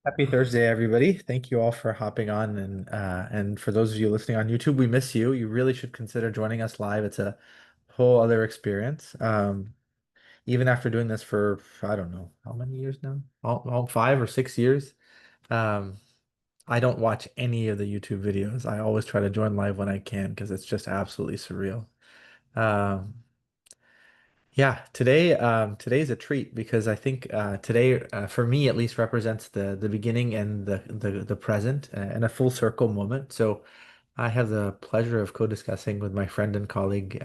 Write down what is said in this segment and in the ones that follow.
Happy Thursday, everybody. Thank you all for hopping on and for those of you listening on YouTube, we miss you. You really should consider joining us live. It's a whole other experience. Even after doing this for I don't know how many years now? All 5 or 6 years. Um, I don't watch any of the YouTube videos. I always try to join live when I can because it's just absolutely surreal. Um, Yeah, today's a treat because I think today for me at least represents the beginning and the present and a full circle moment. So I have the pleasure of co-discussing with my friend and colleague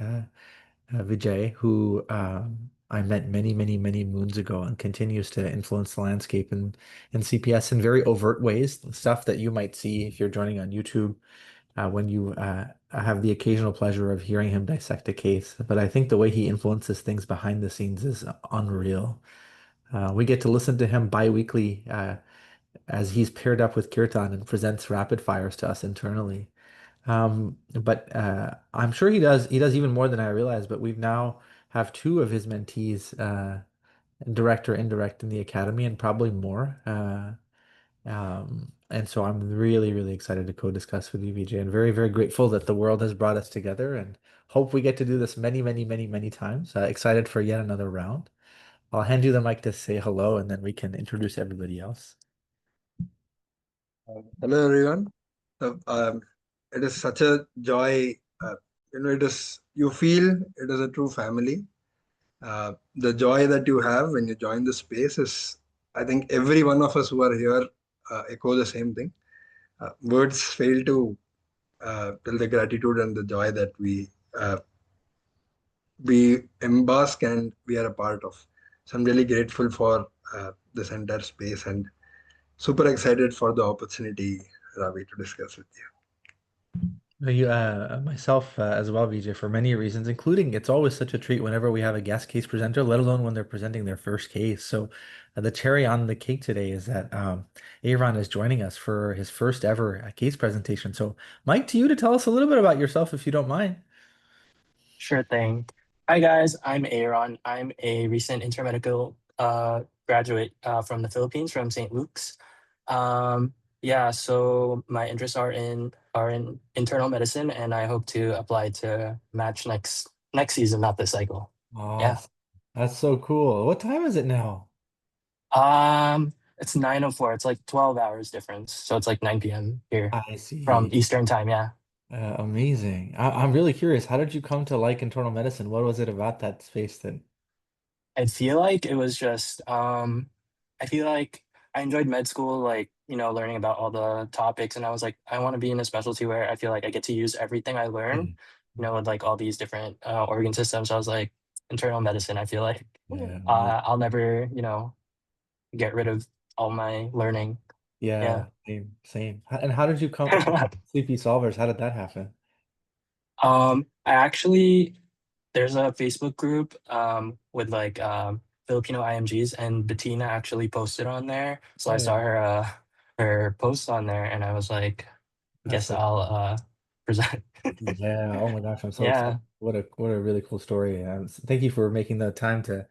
Vijay, who I met many moons ago and continues to influence the landscape in CPS in very overt ways, stuff that you might see if you're joining on YouTube when you have the occasional pleasure of hearing him dissect a case. But I think the way he influences things behind the scenes is unreal. We get to listen to him bi-weekly as he's paired up with Kirtan and presents rapid fires to us internally. But I'm sure he does even more than I realize. But we've now have two of his mentees, direct or indirect, in the academy, and probably more. And so I'm really excited to co-discuss with you, Vijay, and very grateful that the world has brought us together and hope we get to do this many times. Excited for yet another round. I'll hand you the mic to say hello and then we can introduce everybody else. Hello, everyone. So, it is such a joy. It is, you feel it is a true family. The joy that you have when you join the space is, I think, every one of us who are here echo the same thing. Words fail to tell the gratitude and the joy that we embark and we are a part of. So, I'm really grateful for this entire space and super excited for the opportunity, Ravi, to discuss with you. Myself as well, Vijay, for many reasons, including it's always such a treat whenever we have a guest case presenter, let alone when they're presenting their first case. So the cherry on the cake today is that Aaron is joining us for his first ever case presentation. So Mike, to you to tell us a little bit about yourself, if you don't mind. Sure thing. Hi guys, I'm Aaron. I'm a recent intermedical graduate from the Philippines, from St. Luke's. Yeah, so my interests are in internal medicine, and I hope to apply to match next season, not this cycle. Oh, Yeah. that's so cool. What time is it now? It's 9:04. It's like 12 hours difference, so it's like 9 p.m. here I from see. Eastern time. Yeah. Amazing. I'm really curious. How did you come to like internal medicine? What was it about that space that? I feel like it was just I feel like I enjoyed med school, like, learning about all the topics, and I was like, I want to be in a specialty where I feel like I get to use everything I learn, Mm. with like all these different organ systems. So I was like, internal medicine, I feel like Yeah, amazing. I'll never, get rid of all my learning. Yeah. Yeah, same. And how did you come Sleepy Solvers? How did that happen? I actually there's a Facebook group with like Filipino IMGs, and Bettina actually posted on there. So I Oh saw yeah, her post on there, and I was like, that's guess so I'll present. yeah. Oh my gosh, I'm so excited. Yeah. What a really cool story. Thank you for making the time to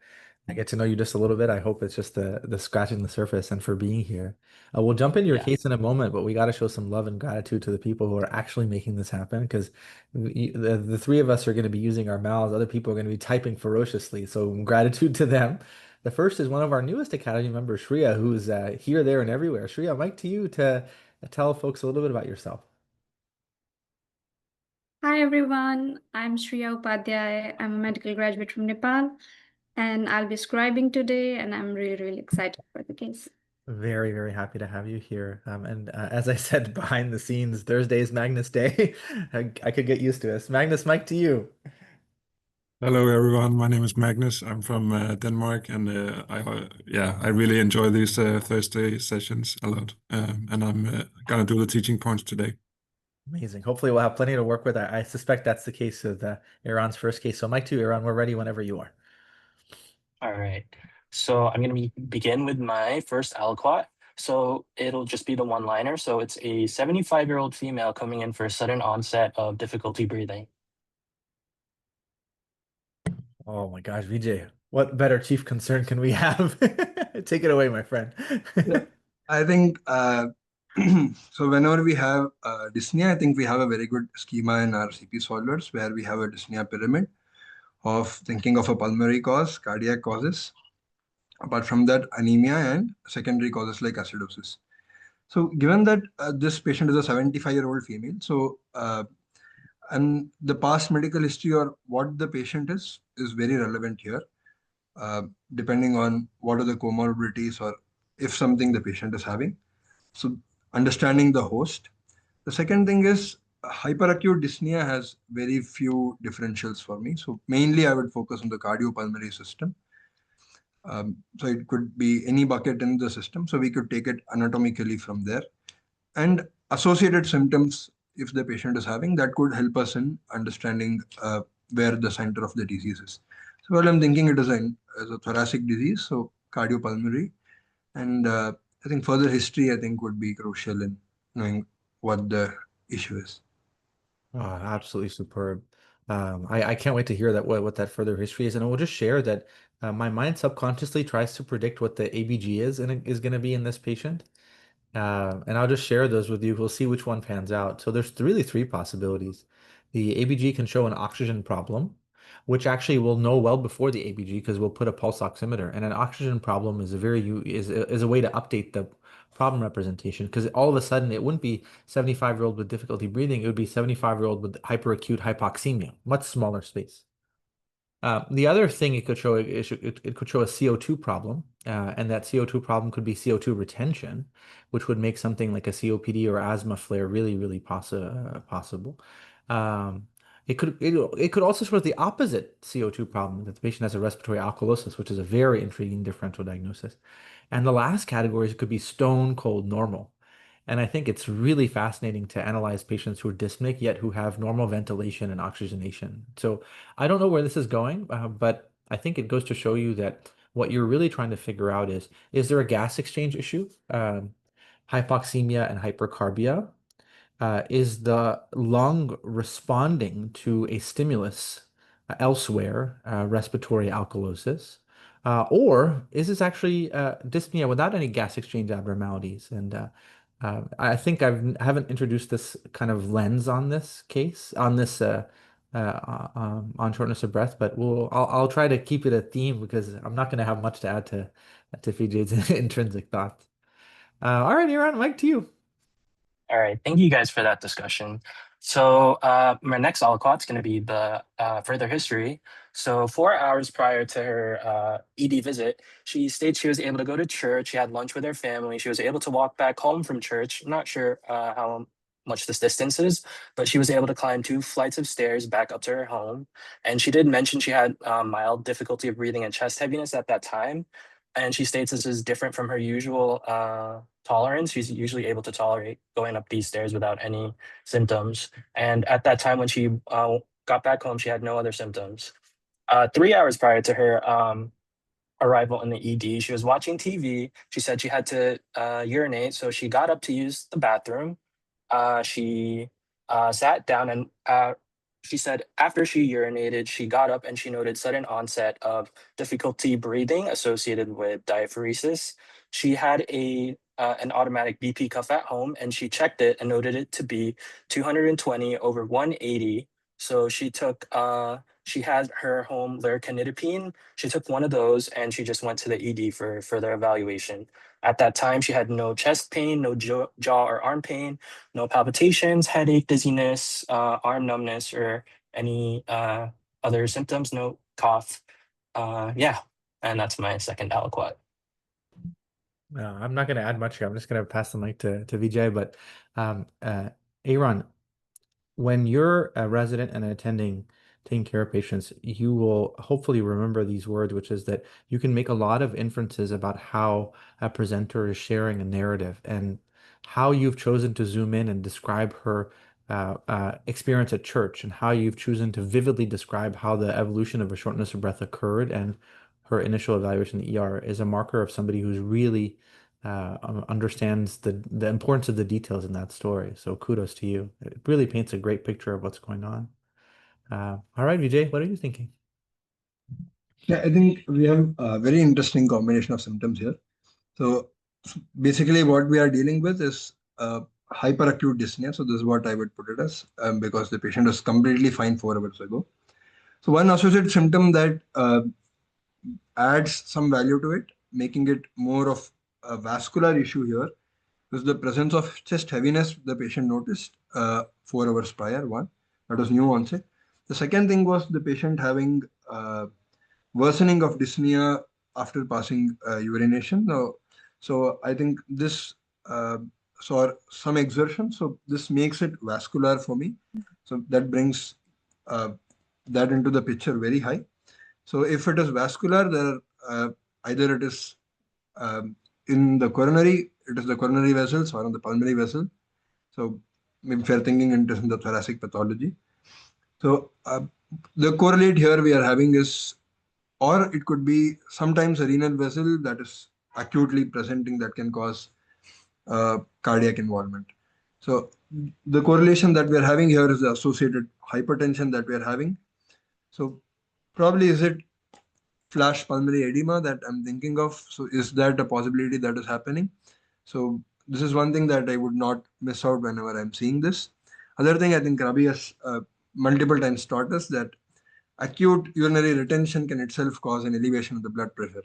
get to know you just a little bit. I hope it's just the scratching the surface and for being here. We'll jump into your Yeah. case in a moment, but we got to show some love and gratitude to the people who are actually making this happen because the three of us are going to be using our mouths. Other people are going to be typing ferociously. So gratitude to them. The first is one of our newest Academy members, Shreya, who's here, there, and everywhere. Shreya, Mike, to you to tell folks a little bit about yourself. Hi everyone, I'm Shreya Upadhyay. I'm a medical graduate from Nepal and I'll be scribing today and I'm really excited for the case. Very happy to have you here. And as I said, behind the scenes, Thursday is Magnus Day. I could get used to it. Magnus, Mike, to you. Hello everyone, my name is Magnus. I'm from Denmark, and I really enjoy these Thursday sessions a lot. And I'm gonna do the teaching points today. Amazing. Hopefully, we'll have plenty to work with. I suspect that's the case with Iran's first case. So, Mike, too, Iran, we're ready whenever you are. All right. So I'm gonna begin with my first aliquot. So it'll just be the one-liner. So it's a 75-year-old female coming in for a sudden onset of difficulty breathing. Oh my gosh, Vijay, what better chief concern can we have? Take it away, my friend. I think so. Whenever we have dyspnea, I think we have a very good schema in our CP solvers where we have a dyspnea pyramid of thinking of a pulmonary cause, cardiac causes. Apart from that, anemia and secondary causes like acidosis. So, given that this patient is a 75-year-old female, so and the past medical history or what the patient is very relevant here, uh, depending on what are the comorbidities or if something the patient is having. So, understanding the host. The second thing is hyperacute dyspnea has very few differentials for me. So, mainly I would focus on the cardiopulmonary system. So, it could be any bucket in the system. So, we could take it anatomically from there. And associated symptoms, if the patient is having, that could help us in understanding where the center of the disease is. So, well, I'm thinking it is as a thoracic disease, so cardiopulmonary. And I think further history, I think, would be crucial in knowing what the issue is. Oh, absolutely superb. I can't wait to hear that what that further history is, and I will just share that my mind subconsciously tries to predict what the ABG is going to be in this patient. And I'll just share those with you. We'll see which one pans out. So there's really three possibilities. The ABG can show an oxygen problem, which actually we'll know well before the ABG because we'll put a pulse oximeter. And an oxygen problem is is a way to update the problem representation because all of a sudden it wouldn't be 75-year-old with difficulty breathing. It would be 75-year-old with hyperacute hypoxemia, much smaller space. The other thing it could show it could show a CO2 problem, and that CO2 problem could be CO2 retention, which would make something like a COPD or asthma flare really possible. Um, it could also show the opposite CO2 problem that the patient has a respiratory alkalosis, which is a very intriguing differential diagnosis. And the last category could be stone cold normal. And I think it's really fascinating to analyze patients who are dyspneic yet who have normal ventilation and oxygenation. So I don't know where this is going, but I think it goes to show you that what you're really trying to figure out is there a gas exchange issue, hypoxemia and hypercarbia? Is the lung responding to a stimulus elsewhere, respiratory alkalosis? Or is this actually dyspnea without any gas exchange abnormalities? And I think haven't introduced this kind of lens on this case, on shortness of breath, but I'll try to keep it a theme because I'm not going to have much to add to Vijay's intrinsic thoughts. All right, Aaron, Mike, to you. All right, thank you guys for that discussion. So my next aliquot is going to be the further history. So 4 hours prior to her ED visit, she states she was able to go to church. She had lunch with her family. She was able to walk back home from church. I'm not sure how much this distance is, but she was able to climb 2 flights of stairs back up to her home. And she did mention she had mild difficulty of breathing and chest heaviness at that time. And she states this is different from her usual tolerance. She's usually able to tolerate going up these stairs without any symptoms. And at that time, when she got back home, she had no other symptoms. 3 hours prior to her arrival in the ED, she was watching TV. She said she had to urinate, so she got up to use the bathroom. She sat down and she said after she urinated, she got up and she noted sudden onset of difficulty breathing associated with diaphoresis. She had an automatic BP cuff at home and she checked it and noted it to be 220 over 180. So she had her home lercanidipine. She took one of those and she just went to the ED for further evaluation. At that time, she had no chest pain, no jaw or arm pain, no palpitations, headache, dizziness, arm numbness, or any other symptoms, no cough. Yeah, and that's my second aliquot. No, I'm not going to add much here. I'm just going to pass the mic to Vijay. But Aaron, when you're a resident and attending, taking care of patients, you will hopefully remember these words, which is that you can make a lot of inferences about how a presenter is sharing a narrative and how you've chosen to zoom in and describe her experience at church and how you've chosen to vividly describe how the evolution of a shortness of breath occurred and her initial evaluation in the ER is a marker of somebody who's really understands the importance of the details in that story. So kudos to you. It really paints a great picture of what's going on. All right, Vijay, what are you thinking? Yeah, I think we have a very interesting combination of symptoms here. So basically what we are dealing with is hyperacute dyspnea. So this is what I would put it as, because the patient was completely fine 4 hours ago. So one associated symptom that adds some value to it, making it more of a vascular issue here, is the presence of chest heaviness the patient noticed 4 hours prior. One, that was new onset. The second thing was the patient having worsening of dyspnea after passing urination. So I think this saw some exertion. So this makes it vascular for me. So that brings uh, that into the picture very high. So if it is vascular, there either it is in the coronary, it is the coronary vessels or on the pulmonary vessel. So if you're thinking it is in the thoracic pathology. So the correlate here we are having is, or it could be sometimes a renal vessel that is acutely presenting that can cause cardiac involvement. So the correlation that we are having here is the associated hypertension that we are having. So probably is it flash pulmonary edema that I'm thinking of? So is that a possibility that is happening? So this is one thing that I would not miss out whenever I'm seeing this. Other thing I think Rabih has multiple times taught us that acute urinary retention can itself cause an elevation of the blood pressure.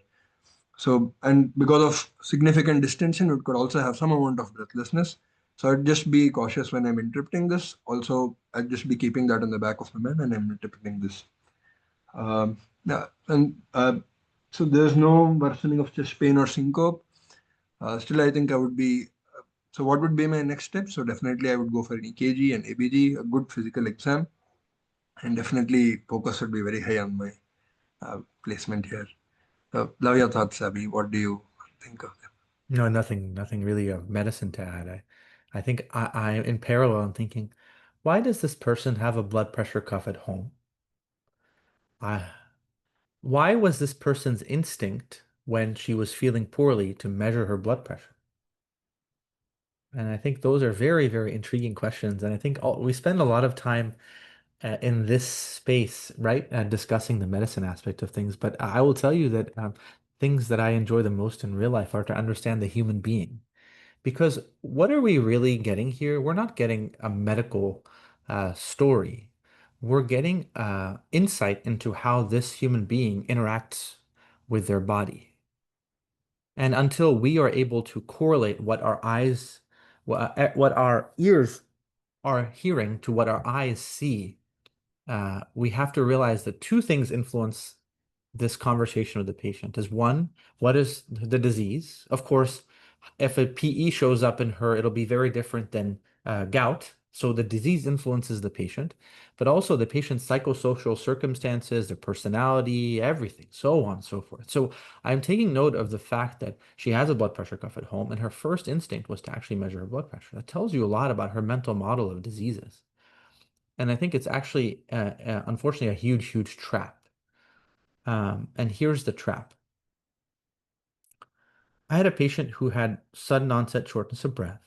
So, and because of significant distension, it could also have some amount of breathlessness. So I'd just be cautious when I'm interpreting this. Also, I'd just be keeping that in the back of my mind when I'm interpreting this. Yeah, and so there's no worsening of chest pain or syncope. Still, I think I would be. So, what would be my next step? So, definitely, I would go for an EKG and ABG, a good physical exam, and definitely focus would be very high on my placement here. Love your thoughts, Abhi. What do you think of them? No, nothing really of medicine to add. I think I in parallel, I'm thinking, why does this person have a blood pressure cuff at home? I, why was this person's instinct when she was feeling poorly to measure her blood pressure? And I think those are very, very intriguing questions. And I think we spend a lot of time in this space, right, discussing the medicine aspect of things. But I will tell you that things that I enjoy the most in real life are to understand the human being. Because what are we really getting here? We're not getting a medical story. We're getting insight into how this human being interacts with their body. And until we are able to correlate what our eyes, what our ears are hearing to what our eyes see, we have to realize that two things influence this conversation with the patient. Is one, what is the disease? Of course, if a PE shows up in her, it'll be very different than gout. So the disease influences the patient, but also the patient's psychosocial circumstances, their personality, everything, so on and so forth. So I'm taking note of the fact that she has a blood pressure cuff at home, and her first instinct was to actually measure her blood pressure. That tells you a lot about her mental model of diseases. And I think it's actually, unfortunately, a huge, huge trap. And here's the trap. I had a patient who had sudden onset shortness of breath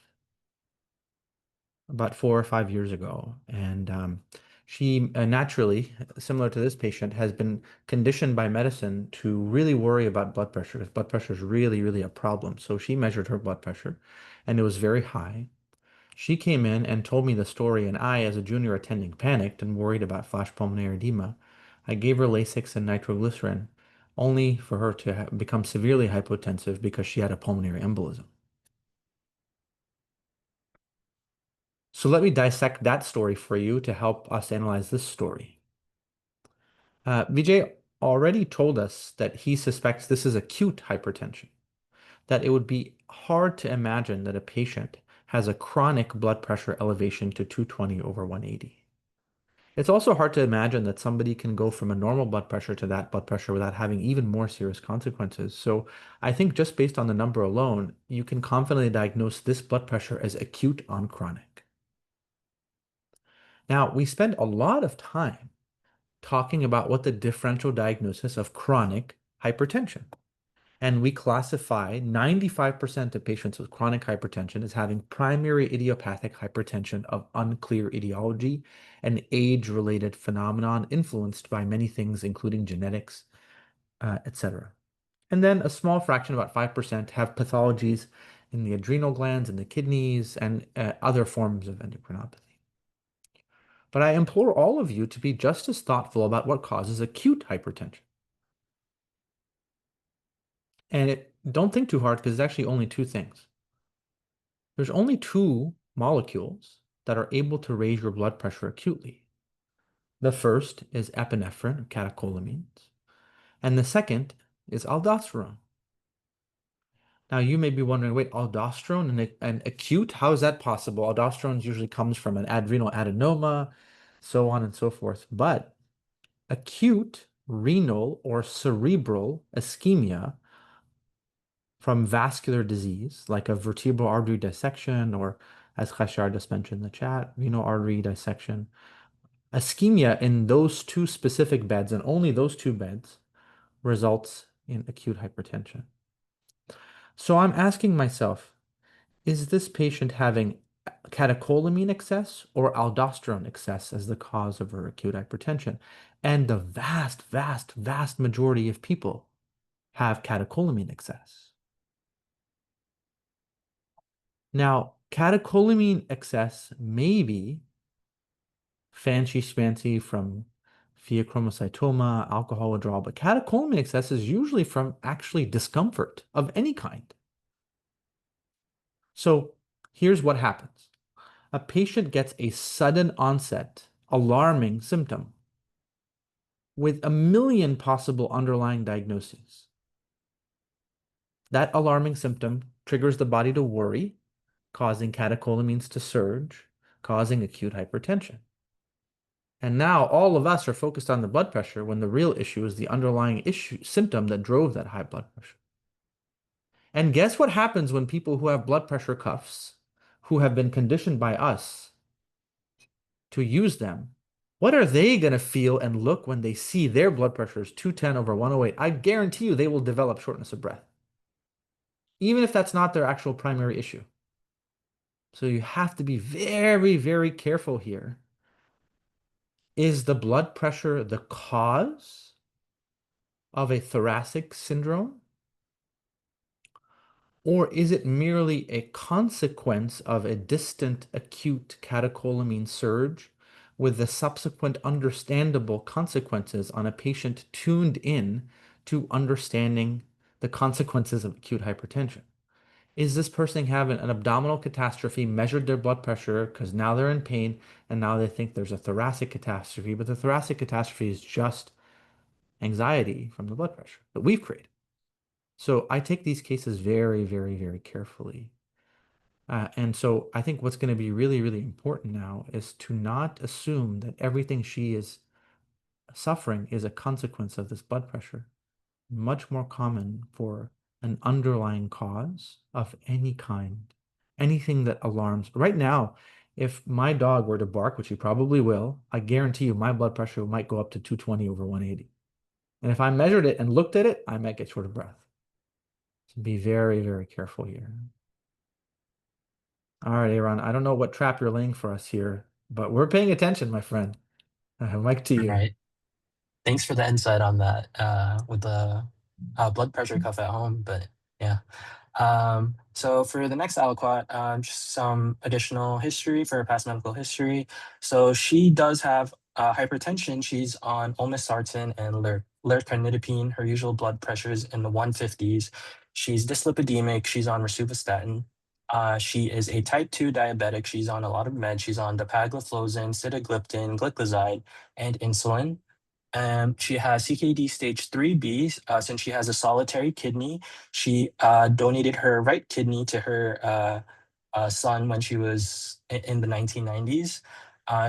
about 4 or 5 years ago. And she naturally, similar to this patient, has been conditioned by medicine to really worry about blood pressure because blood pressure is really, really a problem. So she measured her blood pressure and it was very high. She came in and told me the story, and I, as a junior attending, panicked and worried about flash pulmonary edema. I gave her Lasix and nitroglycerin, only for her to become severely hypotensive because she had a pulmonary embolism. So let me dissect that story for you to help us analyze this story. Vijay already told us that he suspects this is acute hypertension, that it would be hard to imagine that a patient has a chronic blood pressure elevation to 220 over 180. It's also hard to imagine that somebody can go from a normal blood pressure to that blood pressure without having even more serious consequences. So I think just based on the number alone, you can confidently diagnose this blood pressure as acute on chronic. Now, we spend a lot of time talking about what the differential diagnosis of chronic hypertension. And we classify 95% of patients with chronic hypertension as having primary idiopathic hypertension of unclear etiology, an age-related phenomenon influenced by many things, including genetics, etc. And then a small fraction, about 5%, have pathologies in the adrenal glands and the kidneys and other forms of endocrinopathy. But I implore all of you to be just as thoughtful about what causes acute hypertension. And don't think too hard, because it's actually only two things. There's only two molecules that are able to raise your blood pressure acutely. The first is epinephrine, or catecholamines, and the second is aldosterone. Now, you may be wondering, wait, aldosterone and acute? How is that possible? Aldosterone usually comes from an adrenal adenoma, so on and so forth. But acute renal or cerebral ischemia from vascular disease, like a vertebral artery dissection, or as Khashar just mentioned in the chat, renal artery dissection, ischemia in those two specific beds, and only those two beds, results in acute hypertension. So I'm asking myself, is this patient having catecholamine excess or aldosterone excess as the cause of her acute hypertension? And the vast, vast, vast majority of people have catecholamine excess. Now, catecholamine excess may be fancy from pheochromocytoma, alcohol withdrawal, but catecholamine excess is usually from actually discomfort of any kind. So here's what happens. A patient gets a sudden onset, alarming symptom with a million possible underlying diagnoses. That alarming symptom triggers the body to worry, causing catecholamines to surge, causing acute hypertension. And now all of us are focused on the blood pressure when the real issue is the underlying symptom that drove that high blood pressure. And guess what happens when people who have blood pressure cuffs, who have been conditioned by us to use them, what are they going to feel and look when they see their blood pressure is 210/108? I guarantee you they will develop shortness of breath, even if that's not their actual primary issue. So you have to be very, very careful here. Is the blood pressure the cause of a thoracic syndrome? Or is it merely a consequence of a distant acute catecholamine surge with the subsequent understandable consequences on a patient tuned in to understanding the consequences of acute hypertension? Is this person having an abdominal catastrophe, measured their blood pressure because now they're in pain and now they think there's a thoracic catastrophe, but the thoracic catastrophe is just anxiety from the blood pressure that we've created? So I take these cases very, very, very carefully. And so I think what's going to be really, really important now is to not assume that everything she is suffering is a consequence of this blood pressure. Much more common for an underlying cause of any kind, anything that alarms. Right now, if my dog were to bark, which he probably will, I guarantee you my blood pressure might go up to 220/180. And if I measured it and looked at it, I might get short of breath. So be very, very careful here. All right, Aaron, I don't know what trap you're laying for us here, but we're paying attention, my friend. Mike to All you. right. Thanks for the insight on that with the blood pressure cuff at home. But yeah. So for the next aliquot, just some additional history for her past medical history. So she does have hypertension. She's on olmesartan and lercanidipine. Her usual blood pressure is in the 150s. She's dyslipidemic. She's on rosuvastatin. She is a type 2 diabetic. She's on a lot of meds. She's on dapagliflozin, sitagliptin, gliclazide, and insulin. She has CKD stage 3B. Since she has a solitary kidney, she donated her right kidney to her son when she was in the 1990s.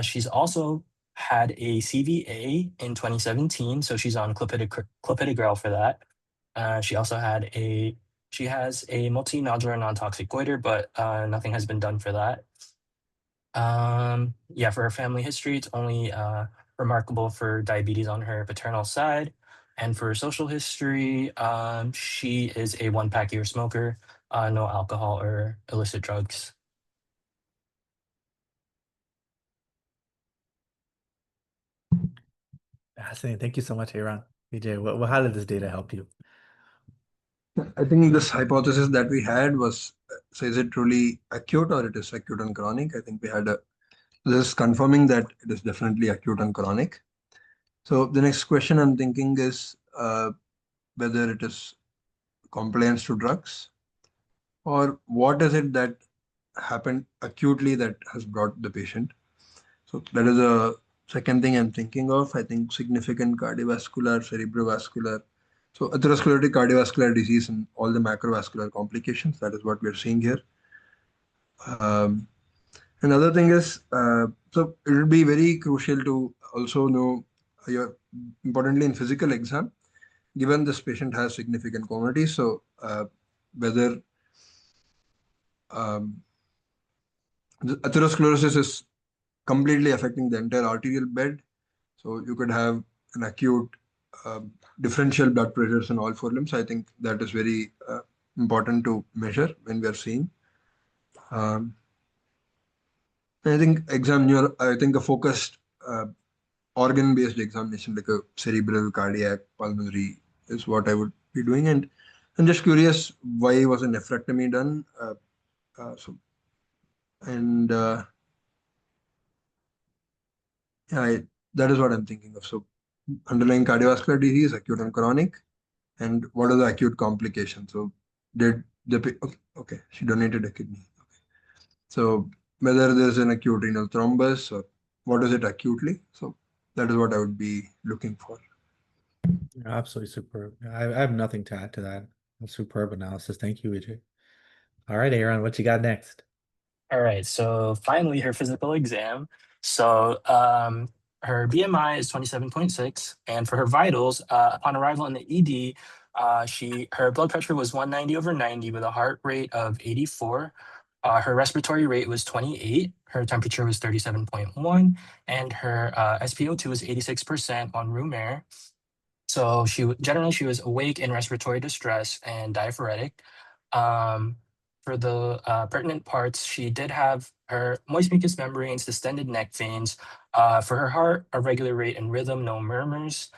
She's also had a CVA in 2017, so she's on clopidogrel for that. She also she has a multinodular non-toxic goiter, but nothing has been done for that. Yeah, for her family history, it's only remarkable for diabetes on her paternal side. And for social history, she is a 1-pack-a-year smoker, no alcohol or illicit drugs. Fascinating. Thank you so much, Aaron. Vijay, how did this data help you? I think this hypothesis that we had was, so is it truly acute or it is acute and chronic? I think we had this is confirming that it is definitely acute and chronic. So the next question I'm thinking is whether it is compliance to drugs, or what is it that happened acutely that has brought the patient. So that is a second thing I'm thinking of. I think significant cardiovascular, cerebrovascular, so atherosclerotic cardiovascular disease and all the macrovascular complications. That is what we're seeing here. Um, Another thing is, so it will be very crucial to also know your importantly in physical exam, given this patient has significant comorbidities. So whether um, the atherosclerosis is completely affecting the entire arterial bed. So you could have an acute differential blood pressures in all four limbs. I think that is very important to measure when we are seeing. Um, I think I think a focused organ-based examination like a cerebral, cardiac, pulmonary is what I would be doing. And I'm just curious, why was a nephrectomy done? So and yeah, that is what I'm thinking of. So underlying cardiovascular disease, acute and chronic, and what are the acute complications? So did okay, she donated a kidney. Okay. So whether there's an acute renal thrombus or what is it acutely? So that is what I would be looking for. Absolutely superb. I have nothing to add to that. Superb analysis. Thank you, Vijay. All right, Aaron, what you got next? All right, so finally her physical exam. So her BMI is 27.6, and for her vitals, upon arrival in the ED, her blood pressure was 190/90 with a heart rate of 84. Her respiratory rate was 28. Her temperature was 37.1, and her SpO2 was 86% on room air. So generally she was awake in respiratory distress and diaphoretic. For the pertinent parts, she did have her moist mucous membranes, distended neck veins. For her heart, a regular rate and rhythm, no murmurs.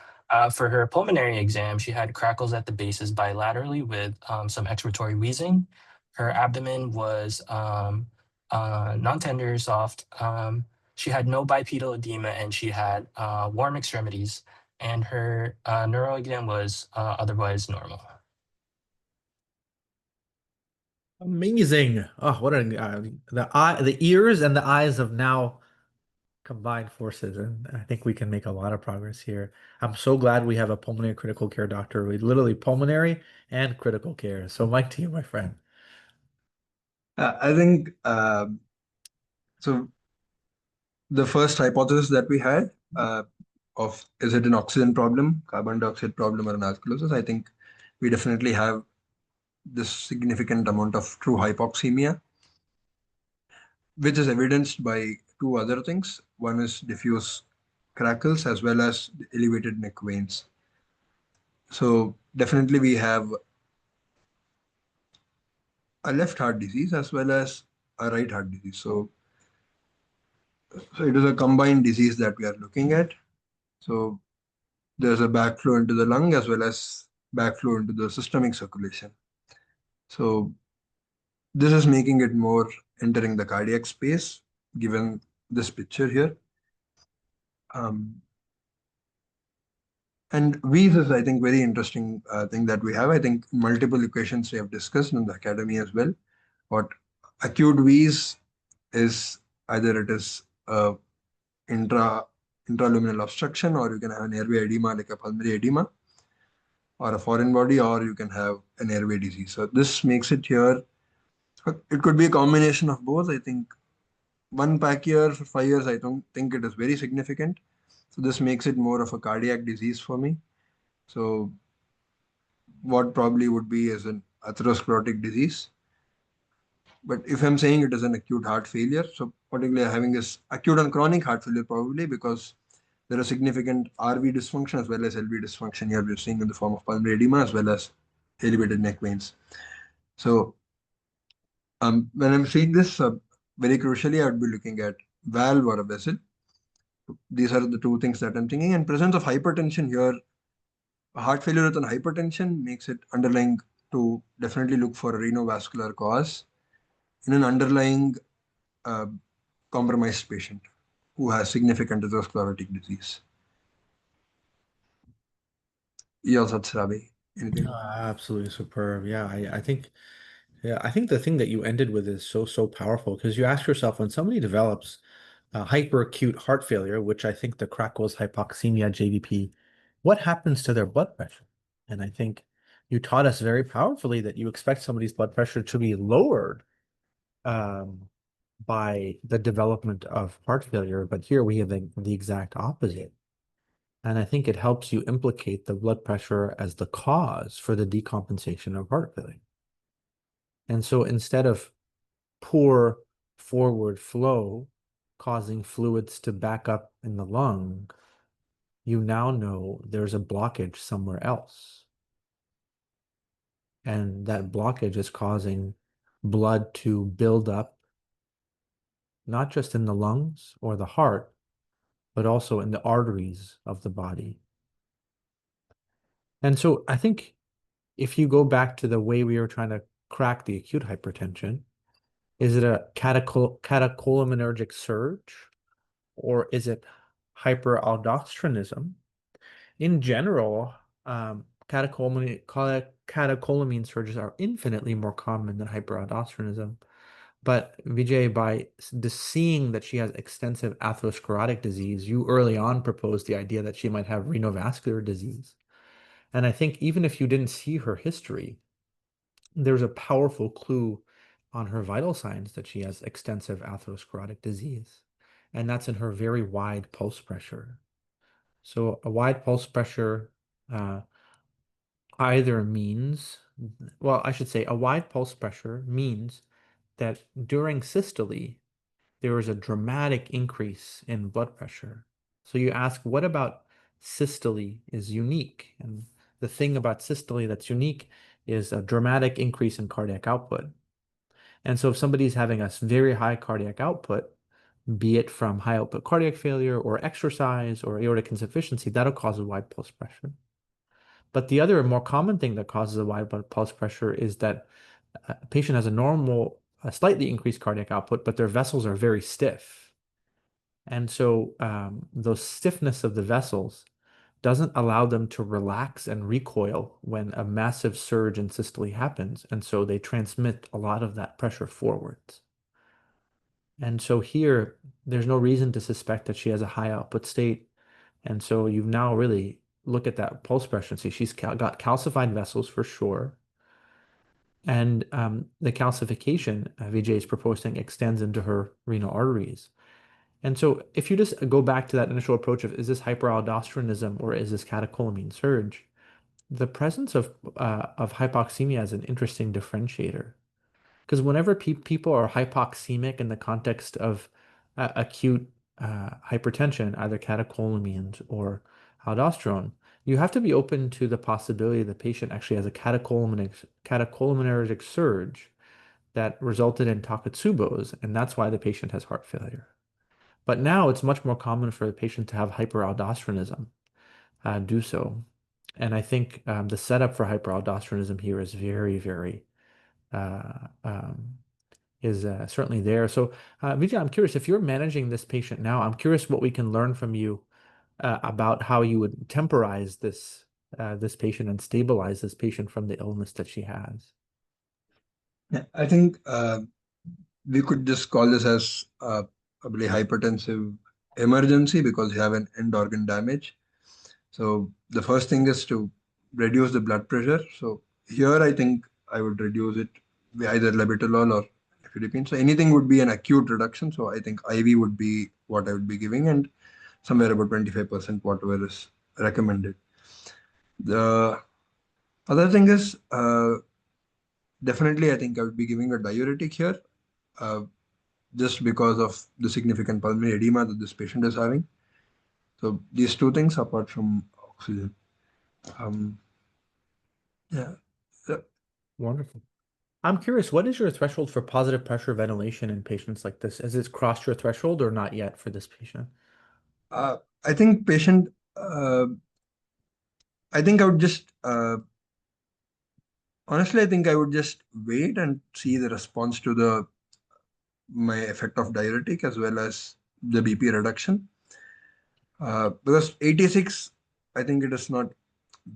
For her pulmonary exam, she had crackles at the bases bilaterally with some expiratory wheezing. Her abdomen was non-tender, soft. She had no bipedal edema, and she had warm extremities, and her neural exam was otherwise normal. Amazing. Oh, what the ears and the eyes have now combined forces, and I think we can make a lot of progress here. I'm so glad we have a pulmonary critical care doctor with literally pulmonary and critical care. So Mike to you, my friend. I think so. The first hypothesis that we had of is it an oxygen problem, carbon dioxide problem, or an alkalosis? I think we definitely have this significant amount of true hypoxemia, which is evidenced by two other things. One is diffuse crackles as well as the elevated neck veins. So definitely we have a left heart disease as well as a right heart disease. So it is a combined disease that we are looking at. So there's a backflow into the lung as well as backflow into the systemic circulation. So this is making it more entering the cardiac space, given this picture here. And wheeze is, I think, very interesting thing that we have. I think multiple equations we have discussed in the academy as well. What acute wheeze is, either it is intraluminal obstruction, or you can have an airway edema like a pulmonary edema, or a foreign body, or you can have an airway disease. So this makes it here. It could be a combination of both. I think one pack year for 5 years, I don't think it is very significant. So this makes it more of a cardiac disease for me. So what probably would be is an atherosclerotic disease. But if I'm saying it is an acute heart failure, so particularly having this acute and chronic heart failure probably, because there is significant RV dysfunction as well as LV dysfunction here we're seeing in the form of pulmonary edema as well as elevated neck veins. So when I'm seeing this, very crucially, I would be looking at valve or a vessel. These are the two things that I'm thinking. And presence of hypertension here, heart failure with an hypertension makes it underlying to definitely look for a renovascular cause in an underlying uh, compromised patient who has significant atherosclerotic disease. Yes, that's Rabih. Anything? Absolutely superb. Yeah, I think the thing that you ended with is so powerful because you ask yourself when somebody develops hyperacute heart failure, which I think the crack was hypoxemia JVP, what happens to their blood pressure? And I think you taught us very powerfully that you expect somebody's blood pressure to be lowered um, by the development of heart failure, but here we have the exact opposite. And I think it helps you implicate the blood pressure as the cause for the decompensation of heart failure. And so instead of poor forward flow causing fluids to back up in the lung, you now know there's a blockage somewhere else. And that blockage is causing blood to build up, not just in the lungs or the heart, but also in the arteries of the body. And so I think if you go back to the way we were trying to crack the acute hypertension, is it a catecholaminergic surge or is it hyperaldosteronism? In general, catecholamine surges are infinitely more common than hyperaldosteronism. But Vijay, by seeing that she has extensive atherosclerotic disease, you early on proposed the idea that she might have renovascular disease. And I think even if you didn't see her history, there's a powerful clue on her vital signs that she has extensive atherosclerotic disease. And that's in her very wide pulse pressure. So a wide pulse pressure either means, well, I should say a wide pulse pressure means that during systole, there is a dramatic increase in blood pressure. So you ask, what about systole is unique? And the thing about systole that's unique is a dramatic increase in cardiac output. And so if somebody's having a very high cardiac output, be it from high output cardiac failure or exercise or aortic insufficiency, that'll cause a wide pulse pressure. But the other more common thing that causes a wide pulse pressure is that a patient has a slightly increased cardiac output, but their vessels are very stiff. And so the stiffness of the vessels doesn't allow them to relax and recoil when a massive surge in systole happens. And so they transmit a lot of that pressure forwards. And so here, there's no reason to suspect that she has a high output state. And so you've now really look at that pulse pressure and see she's got calcified vessels for sure. And the calcification, Vijay is proposing, extends into her renal arteries. And so if you just go back to that initial approach of is this hyperaldosteronism or is this catecholamine surge, the presence of hypoxemia is an interesting differentiator. Because whenever people are hypoxemic in the context of acute hypertension, either catecholamines or aldosterone, you have to be open to the possibility the patient actually has a catecholaminergic surge that resulted in Takatsubos, and that's why the patient has heart failure. But now it's much more common for the patient to have hyperaldosteronism do so. And I think the setup for hyperaldosteronism here is very uh, um, certainly there. So, Vijay, I'm curious if you're managing this patient now. I'm curious what we can learn from you about how you would temporize this patient and stabilize this patient from the illness that she has. Yeah, I think we could just call this as probably hypertensive emergency because you have an end organ damage. So the first thing is to reduce the blood pressure. So here I think I would reduce it with either labetalol or ifedipine. So anything would be an acute reduction. So I think IV would be what I would be giving and somewhere about 25% whatever is recommended. The other thing is definitely I think I would be giving a diuretic here just because of the significant pulmonary edema that this patient is having. So these two things apart from oxygen. Yeah. Wonderful. I'm curious, what is your threshold for positive pressure ventilation in patients like this? Has it crossed your threshold or not yet for this patient? I think I think I would just Honestly, I think I would just wait and see the response to the my effect of diuretic as well as the BP reduction. Because 86, I think it is not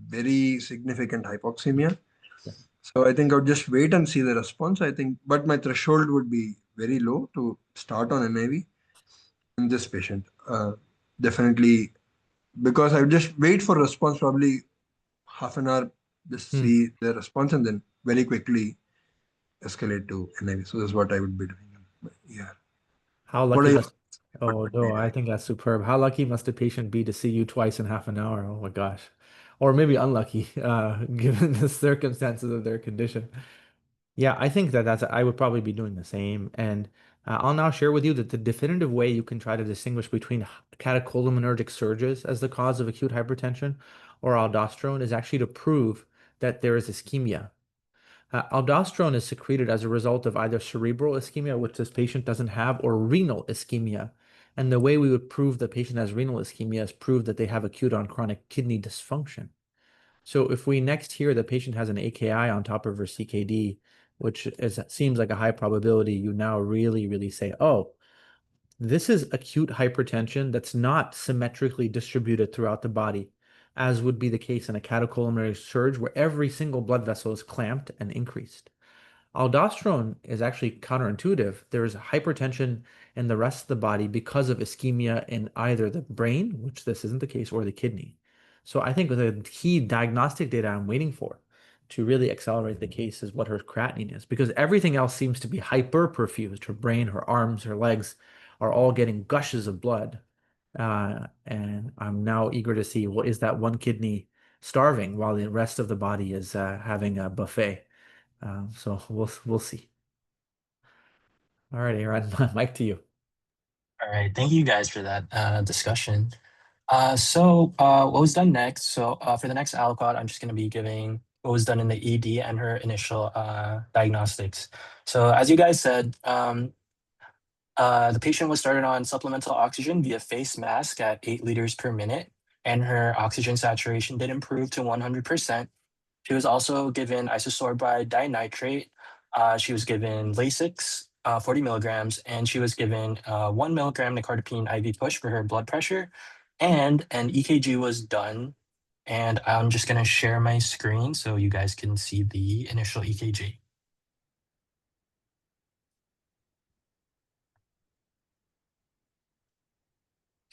very significant hypoxemia. Yeah. So I think I would just wait and see the response. I think, but my threshold would be very low to start on NIV in this patient. Definitely, because I would just wait for response, probably half an hour, just Hmm. see the response, and then very quickly escalate to NIV. So that's what I would be doing. Yeah. How What lucky are you? must What Oh would be no, I doing? think that's superb. How lucky must a patient be to see you twice in half an hour? Oh my gosh. Or maybe unlucky, given the circumstances of their condition. Yeah, I think I would probably be doing the same. And I'll now share with you that the definitive way you can try to distinguish between catecholaminergic surges as the cause of acute hypertension or aldosterone is actually to prove that there is ischemia. Aldosterone is secreted as a result of either cerebral ischemia, which this patient doesn't have, or renal ischemia. And the way we would prove the patient has renal ischemia is prove that they have acute on chronic kidney dysfunction. So if we next hear the patient has an AKI on top of her CKD, seems like a high probability, you now really, really say, oh, this is acute hypertension that's not symmetrically distributed throughout the body, as would be the case in a catecholaminergic surge where every single blood vessel is clamped and increased. Aldosterone is actually counterintuitive. There is hypertension in the rest of the body because of ischemia in either the brain, which this isn't the case, or the kidney. So I think the key diagnostic data I'm waiting for to really accelerate the case is what her creatinine is, because everything else seems to be hyperperfused. Her brain, her arms, her legs are all getting gushes of blood. And I'm now eager to see what is that one kidney starving while the rest of the body is having a buffet. So we'll see. All right, Aaron, mic to you. All right, thank you guys for that discussion. What was done next? For the next aliquot, I'm just going to be giving what was done in the ED and her initial diagnostics. So as you guys said, the patient was started on supplemental oxygen via face mask at 8 liters per minute, and her oxygen saturation did improve to 100%. She was also given isosorbide dinitrate. She was given Lasix, 40 milligrams, and she was given 1 milligram nicardipine IV push for her blood pressure. And an EKG was done. And I'm just going to share my screen so you guys can see the initial EKG.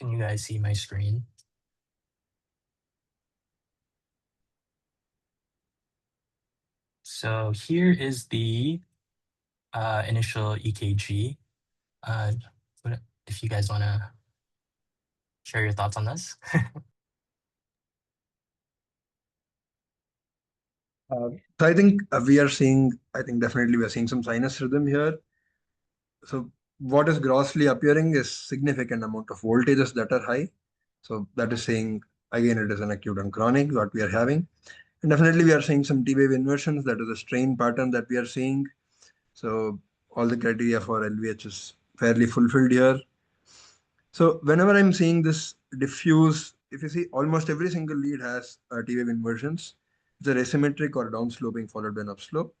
Can you guys see my screen? So here is the initial EKG. If you guys want to share your thoughts on this. So I think we are seeing, I think definitely we are seeing some sinus rhythm here. So what is grossly appearing is significant amount of voltages that are high. So that is saying, again, it is an acute and chronic what we are having. And definitely we are seeing some T-wave inversions. That is a strain pattern that we are seeing. So all the criteria for LVH is fairly fulfilled here. So whenever I'm seeing this diffuse, if you see almost every single lead has T-wave inversions. It's a asymmetric or downsloping followed by an upslope.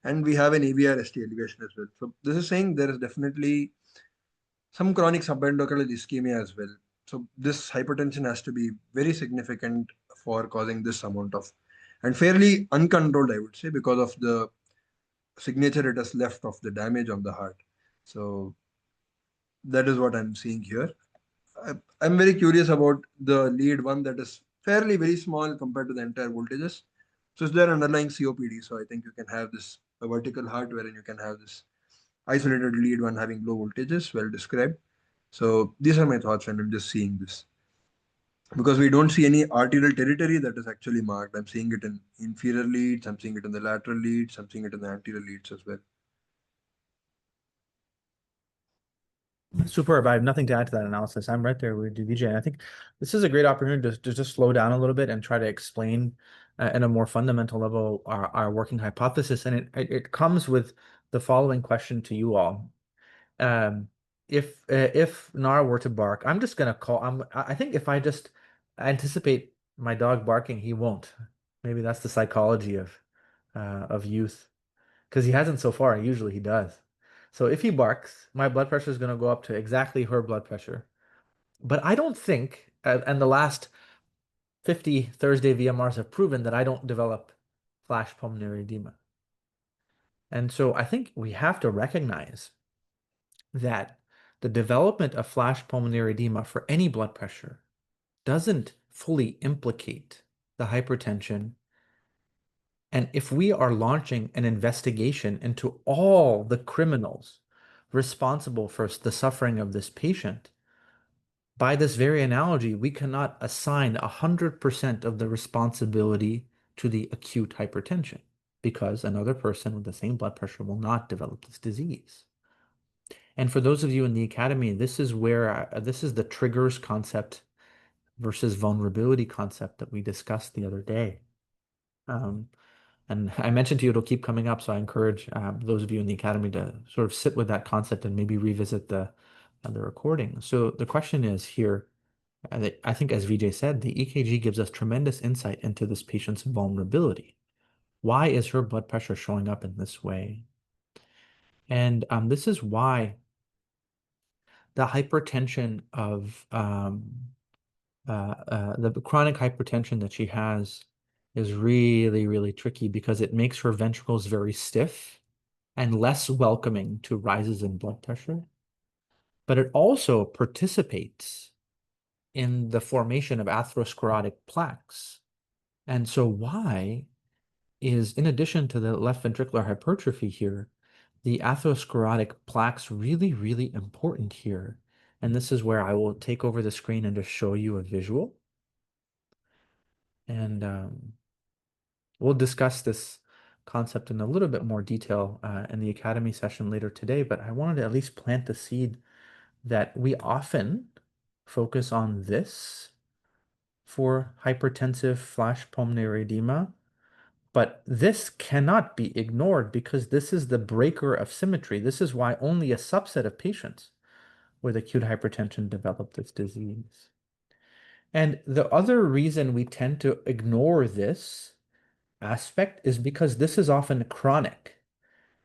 And we have an AVR ST elevation as well. So this is saying there is definitely some chronic subendocrine ischemia as well. So this hypertension has to be very significant for causing this amount of, and fairly uncontrolled, I would say, because of the signature it has left of the damage on the heart. So that is what I'm seeing here. I'm very curious about the lead one that is fairly very small compared to the entire voltages. So is there underlying COPD? So I think you can have this a vertical heart wherein you can have this isolated lead one having low voltages, well described. So these are my thoughts when I'm just seeing this. Because we don't see any arterial territory that is actually marked. I'm seeing it in inferior leads, I'm seeing it in the lateral leads, I'm seeing it in the anterior leads as well. Superb. I have nothing to add to that analysis. I'm right there with Vijay. I think this is a great opportunity to just slow down a little bit and try to explain at a more fundamental level our working hypothesis. And it comes with the following question to you all. Um, if Nara were to bark, I'm just gonna call. I think if I just anticipate my dog barking, he won't. Maybe that's the psychology of youth, because he hasn't so far, and usually he does. So if he barks, my blood pressure is going to go up to exactly her blood pressure. But I don't think, and the last 50 Thursday VMRs have proven that I don't develop flash pulmonary edema. And so I think we have to recognize that the development of flash pulmonary edema for any blood pressure doesn't fully implicate the hypertension. And if we are launching an investigation into all the criminals responsible for the suffering of this patient, by this very analogy, we cannot assign 100% of the responsibility to the acute hypertension, because another person with the same blood pressure will not develop this disease. And for those of you in the academy, this is where this is the triggers concept versus vulnerability concept that we discussed the other day. And I mentioned to you it'll keep coming up, so I encourage those of you in the academy to sort of sit with that concept and maybe revisit the recording. So the question is here, I think as Vijay said, the EKG gives us tremendous insight into this patient's vulnerability. Why is her blood pressure showing up in this way? And this is why the hypertension of the chronic hypertension that she has is really, really tricky, because it makes her ventricles very stiff and less welcoming to rises in blood pressure. But it also participates in the formation of atherosclerotic plaques. And so why is, in addition to the left ventricular hypertrophy here, the atherosclerotic plaques really, really important here? And this is where I will take over the screen and just show you a visual. And we'll discuss this concept in a little bit more detail in the academy session later today, but I wanted to at least plant the seed that we often focus on this for hypertensive flash pulmonary edema, but this cannot be ignored, because this is the breaker of symmetry. This is why only a subset of patients with acute hypertension develop this disease. And the other reason we tend to ignore this aspect is because this is often chronic,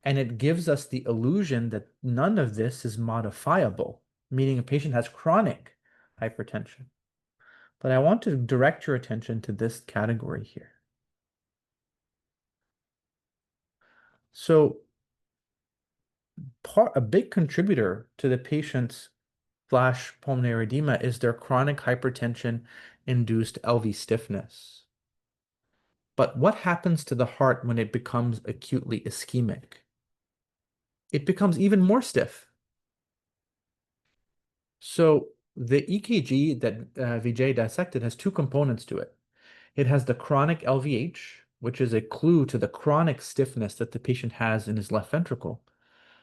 and it gives us the illusion that none of this is modifiable, meaning a patient has chronic hypertension. But I want to direct your attention to this category here. So a big contributor to the patient's flash pulmonary edema is their chronic hypertension-induced LV stiffness. But what happens to the heart when it becomes acutely ischemic? It becomes even more stiff. So the EKG that Vijay dissected has two components to it. It has the chronic LVH, which is a clue to the chronic stiffness that the patient has in his left ventricle.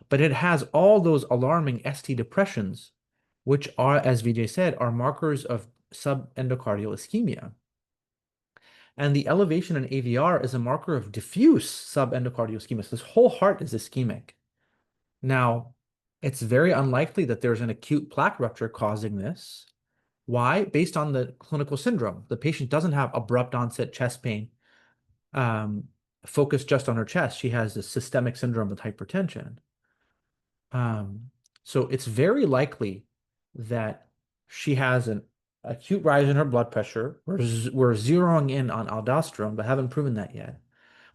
But it has all those alarming ST depressions, which are, as Vijay said, are markers of subendocardial ischemia. And the elevation in AVR is a marker of diffuse subendocardial ischemia. So this whole heart is ischemic. Now, it's very unlikely that there's an acute plaque rupture causing this. Why? Based on the clinical syndrome. The patient doesn't have abrupt onset chest pain focused just on her chest. She has a systemic syndrome with hypertension. So it's very likely that she has an acute rise in her blood pressure. We're zeroing in on aldosterone, but haven't proven that yet.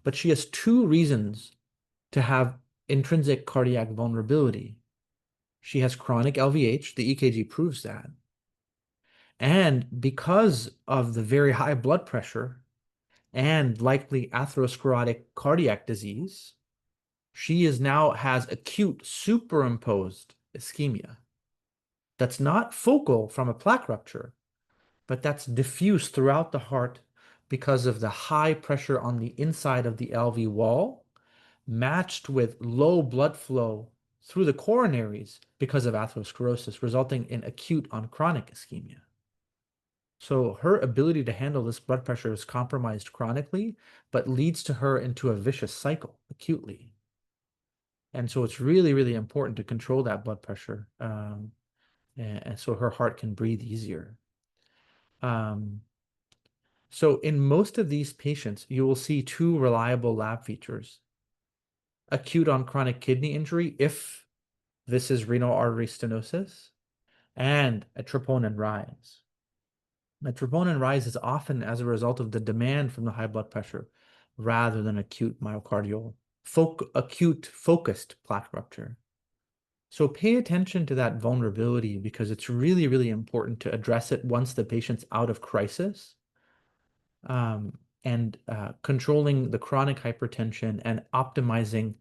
But she has two reasons to have intrinsic cardiac vulnerability. She has chronic LVH, the EKG proves that. And because of the very high blood pressure and likely atherosclerotic cardiac disease, she now has acute superimposed ischemia. That's not focal from a plaque rupture, but that's diffuse throughout the heart because of the high pressure on the inside of the LV wall, matched with low blood flow through the coronaries because of atherosclerosis, resulting in acute on chronic ischemia. So her ability to handle this blood pressure is compromised chronically, but leads to her into a vicious cycle acutely. And so it's really, really important to control that blood pressure, and so her heart can breathe easier. So in most of these patients, you will see two reliable lab features: acute on chronic kidney injury, if this is renal artery stenosis, and a troponin rise. A troponin rise is often as a result of the demand from the high blood pressure rather than acute myocardial, acute focused plaque rupture. So pay attention to that vulnerability because it's really, really important to address it once the patient's out of crisis. And controlling the chronic hypertension and optimizing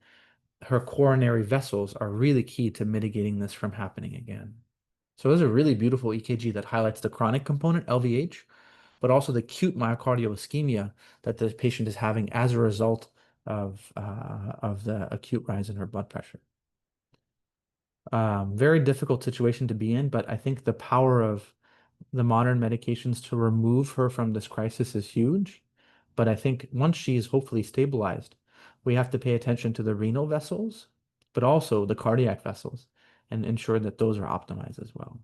her coronary vessels are really key to mitigating this from happening again. So there's a really beautiful EKG that highlights the chronic component, LVH, but also the acute myocardial ischemia that the patient is having as a result of the acute rise in her blood pressure. Very difficult situation to be in, but I think the power of the modern medications to remove her from this crisis is huge. But I think once she's hopefully stabilized, we have to pay attention to the renal vessels, but also the cardiac vessels, and ensure that those are optimized as well.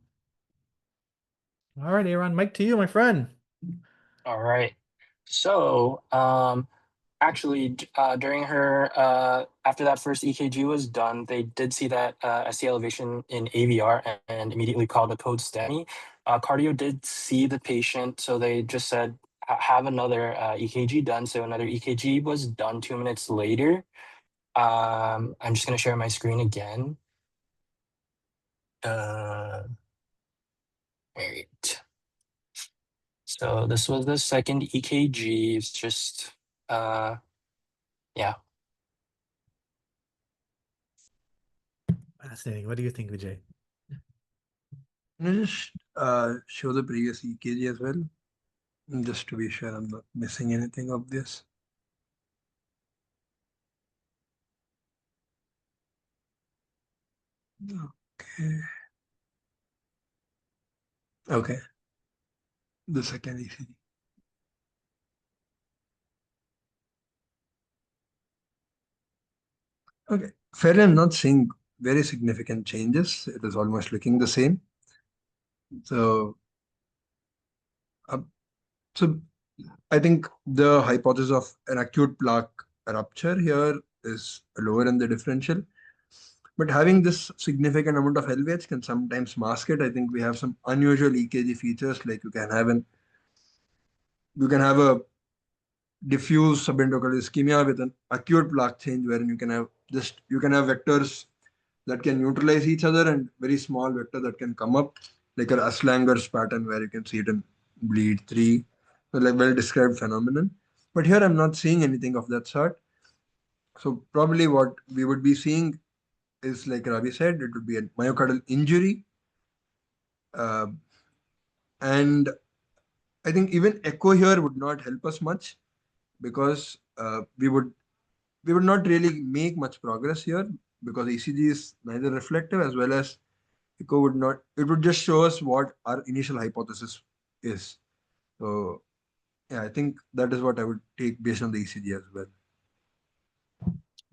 All right, Aaron, mic to you, my friend. All right. So, actually, during her, after that first EKG was done, they did see that ST elevation in AVR and immediately called a code STEMI. Cardio did see the patient, so they just said, have another EKG done. So another EKG was done 2 minutes later. I'm just going to share my screen again. Right. So this was the second EKG. It's just, yeah. Fascinating. What do you think, Vijay? Can you just show the previous EKG as well? Just to be sure I'm not missing anything obvious. Okay. Okay. The second ECG. Okay. Fairly, I'm not seeing very significant changes. It is almost looking the same. So, so I think the hypothesis of an acute plaque rupture here is lower in the differential. But having this significant amount of LVH can sometimes mask it. I think we have some unusual EKG features, like you can have a diffuse subendocardial ischemia with an acute plaque change, wherein you can have vectors that can neutralize each other and very small vector that can come up, like a Aslanger's pattern where you can see it in bleed 3, so like well described phenomenon. But here I'm not seeing anything of that sort. So probably what we would be seeing is, like Rabih said, it would be a myocardial injury. And I think even echo here would not help us much because we would not really make much progress here because ECG is neither reflective as well as echo would not. It would just show us what our initial hypothesis is. So yeah, I think that is what I would take based on the ECG as well.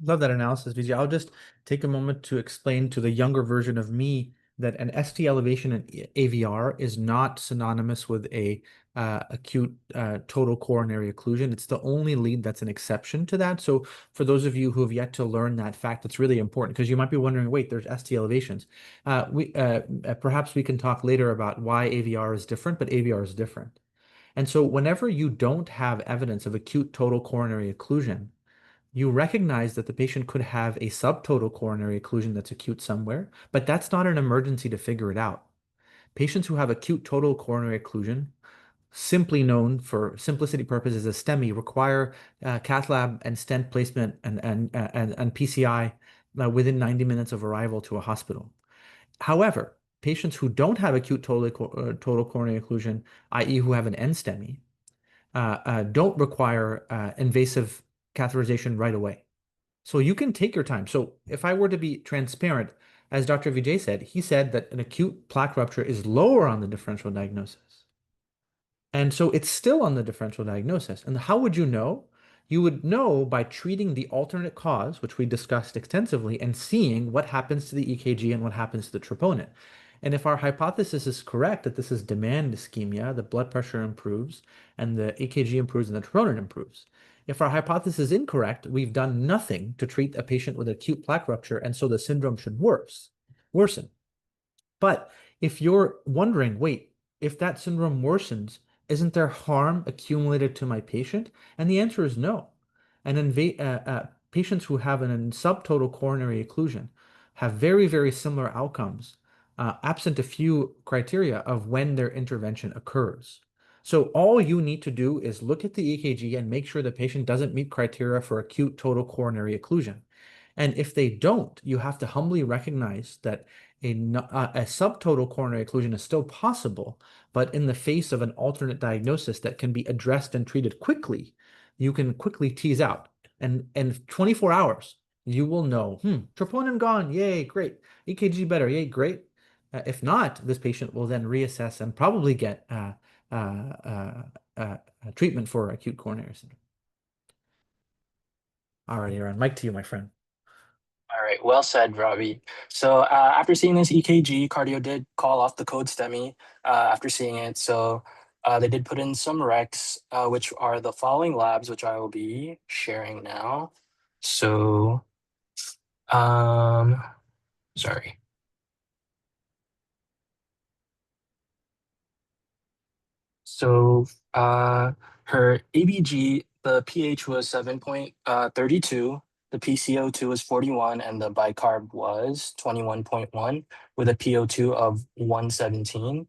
Love that analysis, Vijay. I'll just take a moment to explain to the younger version of me that an ST elevation in AVR is not synonymous with a acute total coronary occlusion. It's the only lead that's an exception to that. So for those of you who have yet to learn that fact, it's really important because you might be wondering, wait, there's ST elevations. Perhaps we can talk later about why AVR is different, but AVR is different. And so whenever you don't have evidence of acute total coronary occlusion, you recognize that the patient could have a subtotal coronary occlusion that's acute somewhere, but that's not an emergency to figure it out. Patients who have acute total coronary occlusion, simply known for simplicity purposes as STEMI, require cath lab and stent placement and PCI within 90 minutes of arrival to a hospital. However, patients who don't have acute total coronary occlusion, i.e. who have an NSTEMI, don't require invasive catheterization right away. So you can take your time. So if I were to be transparent, as Dr. Vijay said, he said that an acute plaque rupture is lower on the differential diagnosis. And so it's still on the differential diagnosis. And how would you know? You would know by treating the alternate cause, which we discussed extensively, and seeing what happens to the EKG and what happens to the troponin. And if our hypothesis is correct that this is demand ischemia, the blood pressure improves and the EKG improves and the troponin improves. If our hypothesis is incorrect, we've done nothing to treat a patient with acute plaque rupture, and so the syndrome should worsen. But if you're wondering, wait, if that syndrome worsens, isn't there harm accumulated to my patient? And the answer is no. And patients who have an subtotal coronary occlusion have very, very similar outcomes, absent a few criteria of when their intervention occurs. So all you need to do is look at the EKG and make sure the patient doesn't meet criteria for acute total coronary occlusion. And if they don't, you have to humbly recognize that a subtotal coronary occlusion is still possible, but in the face of an alternate diagnosis that can be addressed and treated quickly, you can quickly tease out. And in 24 hours, you will know, troponin gone, yay, great. EKG better, yay, great. If not, this patient will then reassess and probably get treatment for acute coronary syndrome. All right, Aaron, mic to you, my friend. All right, well said, Rabih. So after seeing this EKG, cardio did call off the code STEMI after seeing it. So they did put in some recs, which are the following labs, which I will be sharing now. So, sorry. So her ABG, the pH was 7.32, the PCO2 was 41, and the bicarb was 21.1 with a PO2 of 117.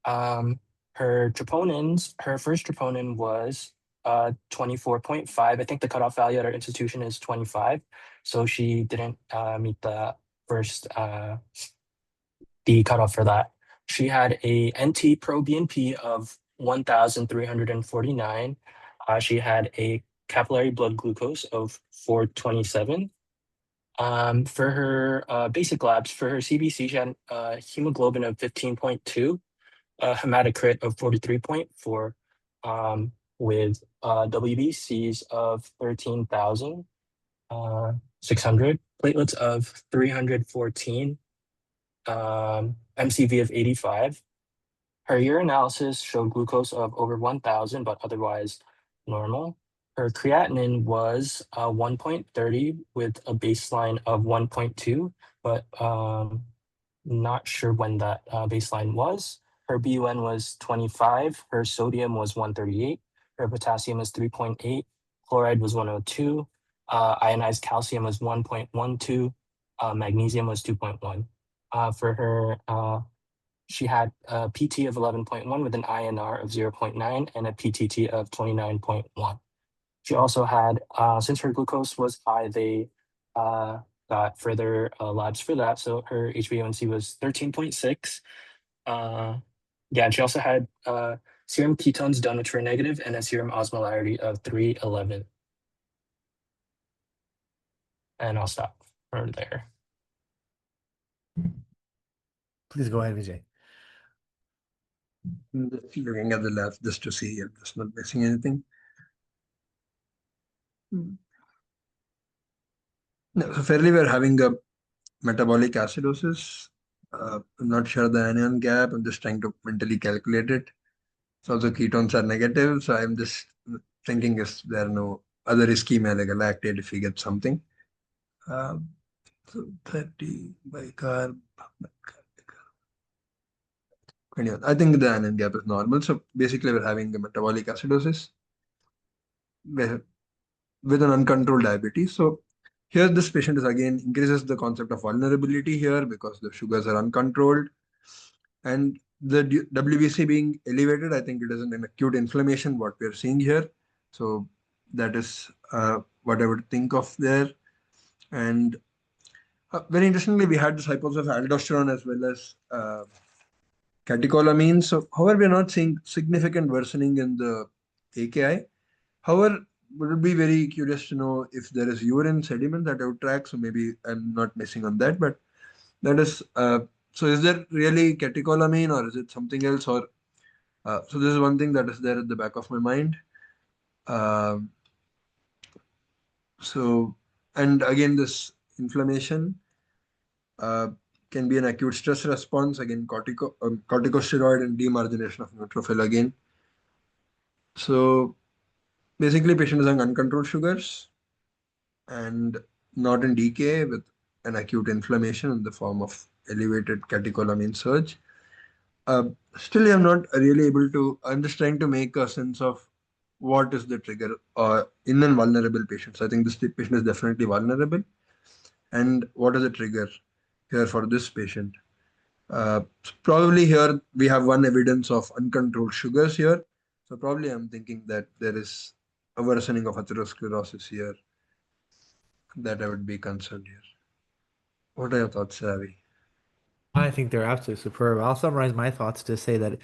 Her troponins, her first troponin was 24.5. I think the cutoff value at our institution is 25. So she didn't meet the first, the cutoff for that. She had a NT pro BNP of 1,349. She had a capillary blood glucose of 427. For her basic labs, for her CBC, she had hemoglobin of 15.2, hematocrit of 43.4, with WBCs of 13,600, platelets of 314, MCV of 85. Her urinalysis showed glucose of over 1,000, but otherwise normal. Her creatinine was 1.30 with a baseline of 1.2, but not sure when that baseline was. Her BUN was 25. Her sodium was 138. Her potassium was 3.8. Chloride was 102. Ionized calcium was 1.12. Magnesium was 2.1. For her, she had a PT of 11.1 with an INR of 0.9 and a PTT of 29.1. She also had, since her glucose was high, they got further labs for that. So her HbA1c was 13.6. Yeah, and she also had serum ketones done, which were negative, and a serum osmolarity of 311. And I'll stop from there. Please go ahead, Vijay. I'm just looking at the labs just to see if it's not missing anything. No, so fairly we're having a metabolic acidosis. I'm not sure the anion gap. I'm just trying to mentally calculate it. So the ketones are negative. So I'm just thinking, is there no other ischemia like a lactate if we get something? So 30 bicarb. 21. I think the anion gap is normal. So basically, we're having a metabolic acidosis with an uncontrolled diabetes. So here, this patient is again increases the concept of vulnerability here because the sugars are uncontrolled. And the WBC being elevated, I think it is an acute inflammation, what we're seeing here. So that is what I would think of there. And very interestingly, we had this hypothesis of aldosterone as well as catecholamines. So, however, we are not seeing significant worsening in the AKI. However, would be very curious to know if there is urine sediment that I would track. So maybe I'm not missing on that, but that is so. Is there really catecholamine or is it something else? Or so this is one thing that is there at the back of my mind. So and again, this inflammation. Can can be an acute stress response, again, corticosteroid and demargination of neutrophil again. So basically, patient is on uncontrolled sugars and not in decay with an acute inflammation in the form of elevated catecholamine surge. Still, I'm not really able to. I'm just trying to make a sense of what is the trigger in a vulnerable patient. So I think this patient is definitely vulnerable. And what is the trigger here for this patient? Probably here we have one evidence of uncontrolled sugars here. So probably I'm thinking that there is a worsening of atherosclerosis here that I would be concerned here. What are your thoughts, Ravi? I think they're absolutely superb. I'll summarize my thoughts to say that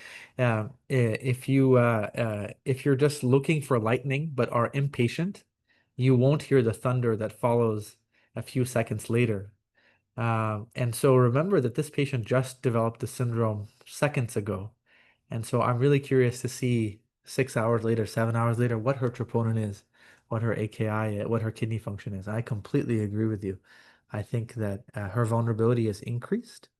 if you're just looking for lightning but are impatient, you won't hear the thunder that follows a few seconds later. And so remember that this patient just developed the syndrome seconds ago. And so I'm really curious to see 6 hours later, 7 hours later, what her troponin is, what her AKI is, what her kidney function is. I completely agree with you. I think that her vulnerability is increased.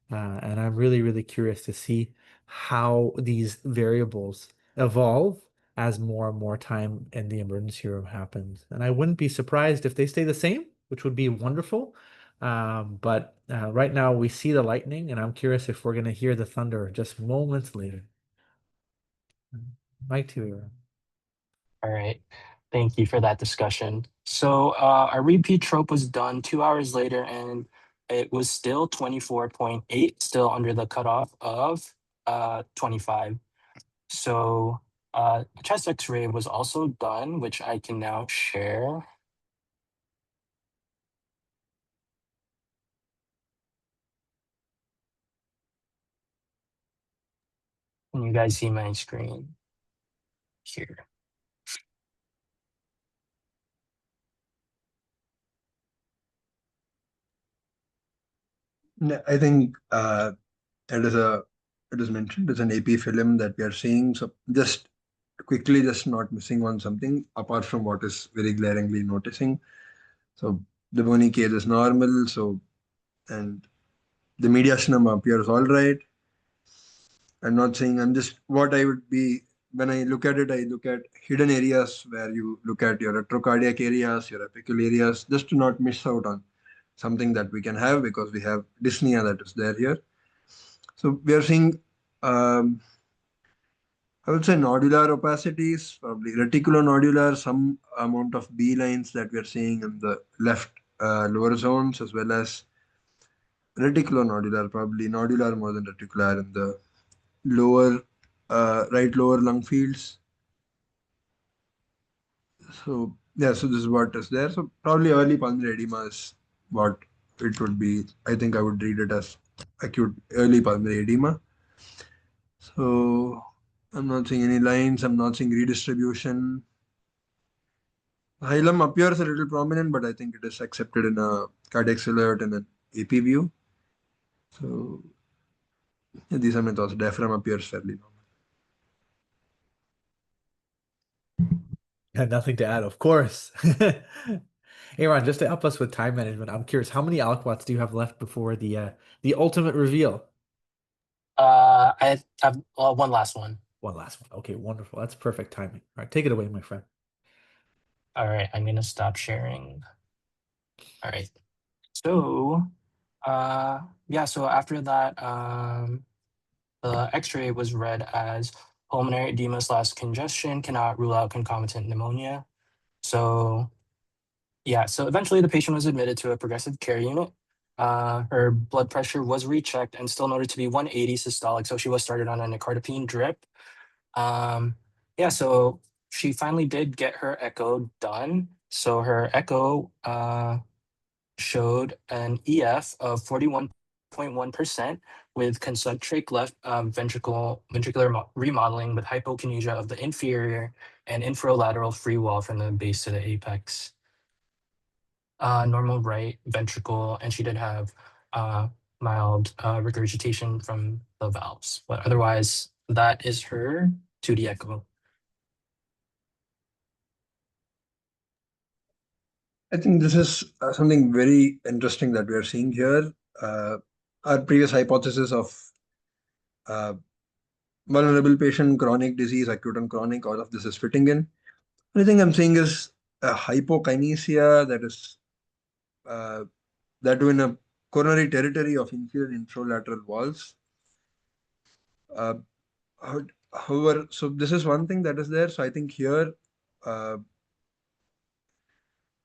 And I'm really, really curious to see how these variables evolve as more and more time in the emergency room happens. And I wouldn't be surprised if they stay the same, which would be wonderful. But right now we see the lightning, and I'm curious if we're going to hear the thunder just moments later. Mike too. All right. Thank you for that discussion. So our repeat trope was done 2 hours later, and it was still 24.8, still under the cutoff of 25. So a chest x-ray was also done, which I can now share. Can you guys see my screen here? I think it is mentioned, it's an AP film that we are seeing. So just quickly, just not missing on something apart from what is very glaringly noticing. So the bony case is normal. So, and the mediastinum appears all right. I'm not saying, I'm just what I would be when I look at it, I look at hidden areas where you look at your retrocardiac areas, your apical areas, just to not miss out on something that we can have because we have dyspnea that is there here. So we are seeing, I would say nodular opacities, probably reticulonodular, some amount of B lines that we are seeing in the left lower zones, as well as reticulonodular, probably nodular more than reticular in the lower right lower lung fields. So yeah, so this is what is there. So probably early pulmonary edema is what it would be. I think I would read it as acute early pulmonary edema. So I'm not seeing any lines. I'm not seeing redistribution. Hilum appears a little prominent, but I think it is accepted in a cardiac silhouette and an AP view. So yeah, these are my thoughts. Diaphragm appears fairly normal. Had nothing to add, of course. Aaron, just to help us with time management, I'm curious, how many aliquots do you have left before the ultimate reveal? I have one last one. One last one. Okay, wonderful. That's perfect timing. All right, take it away, my friend. All right, I'm gonna stop sharing. All right. So yeah, so after that, the x-ray was read as pulmonary edema / congestion, cannot rule out concomitant pneumonia. So yeah, so eventually the patient was admitted to a progressive care unit. Her blood pressure was rechecked and still noted to be 180 systolic, so she was started on a nicardipine drip. Yeah, so she finally did get her echo done. So her echo showed an EF of 41.1% with concentric left ventricular remodeling with hypokinesia of the inferior and infralateral free wall from the base to the apex. Normal right ventricle, and she did have mild regurgitation from the valves. But otherwise, that is her 2D echo. I think this is something very interesting that we are seeing here. our previous hypothesis of vulnerable patient, chronic disease, acute and chronic, all of this is fitting in. Only thing I'm saying is a hypokinesia that is that in a coronary territory of inferior introlateral walls. However, so this is one thing that is there. So I think here,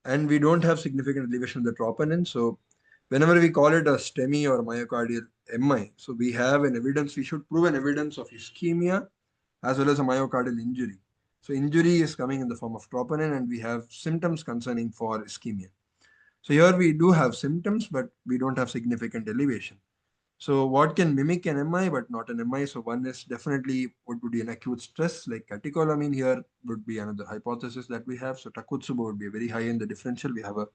and we don't have significant elevation of the troponin. So whenever we call it a STEMI or myocardial MI, so we have an evidence, we should prove an evidence of ischemia as well as a myocardial injury. So injury is coming in the form of troponin, and we have symptoms concerning for ischemia. So here we do have symptoms, but we don't have significant elevation. So what can mimic an MI but not an MI? So one is definitely what would be an acute stress like catecholamine here would be another hypothesis that we have. So Takotsubo would be very high in the differential. We have a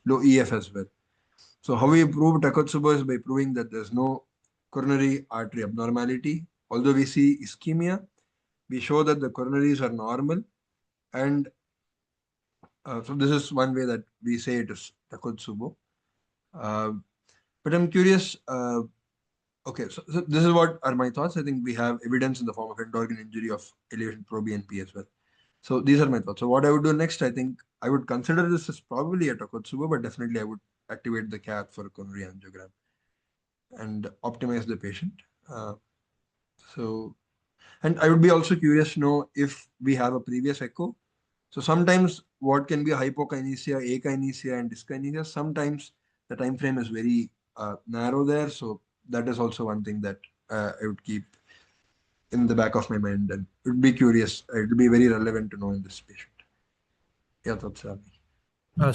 low EF as well. So how we prove Takotsubo is by proving that there's no coronary artery abnormality. Although we see ischemia, we show that the coronaries are normal. And so this is one way that we say it is Takotsubo. But I'm curious, okay, so this is what are my thoughts. I think we have evidence in the form of end-organ injury of elevation pro-BNP as well. So these are my thoughts. So what I would do next, I think I would consider this as probably a Takotsubo, but definitely I would activate the cath for a coronary angiogram and optimize the patient. And I would be also curious to know if we have a previous echo. So sometimes what can be a hypokinesia, akinesia, and dyskinesia, sometimes the time frame is very narrow there. So that is also one thing that I would keep in the back of my mind, and it would be curious. It would be very relevant to know in this patient. Yeah, that's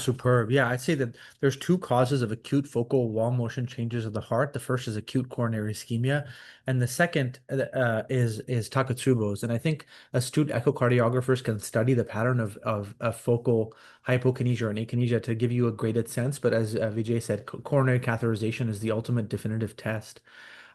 Superb. Yeah, I'd say that there's two causes of acute focal wall motion changes of the heart. The first is acute coronary ischemia, and the second is Takatsubos. And I think astute echocardiographers can study the pattern of focal hypokinesia or akinesia to give you a graded sense. But as Vijay said, coronary catheterization is the ultimate definitive test.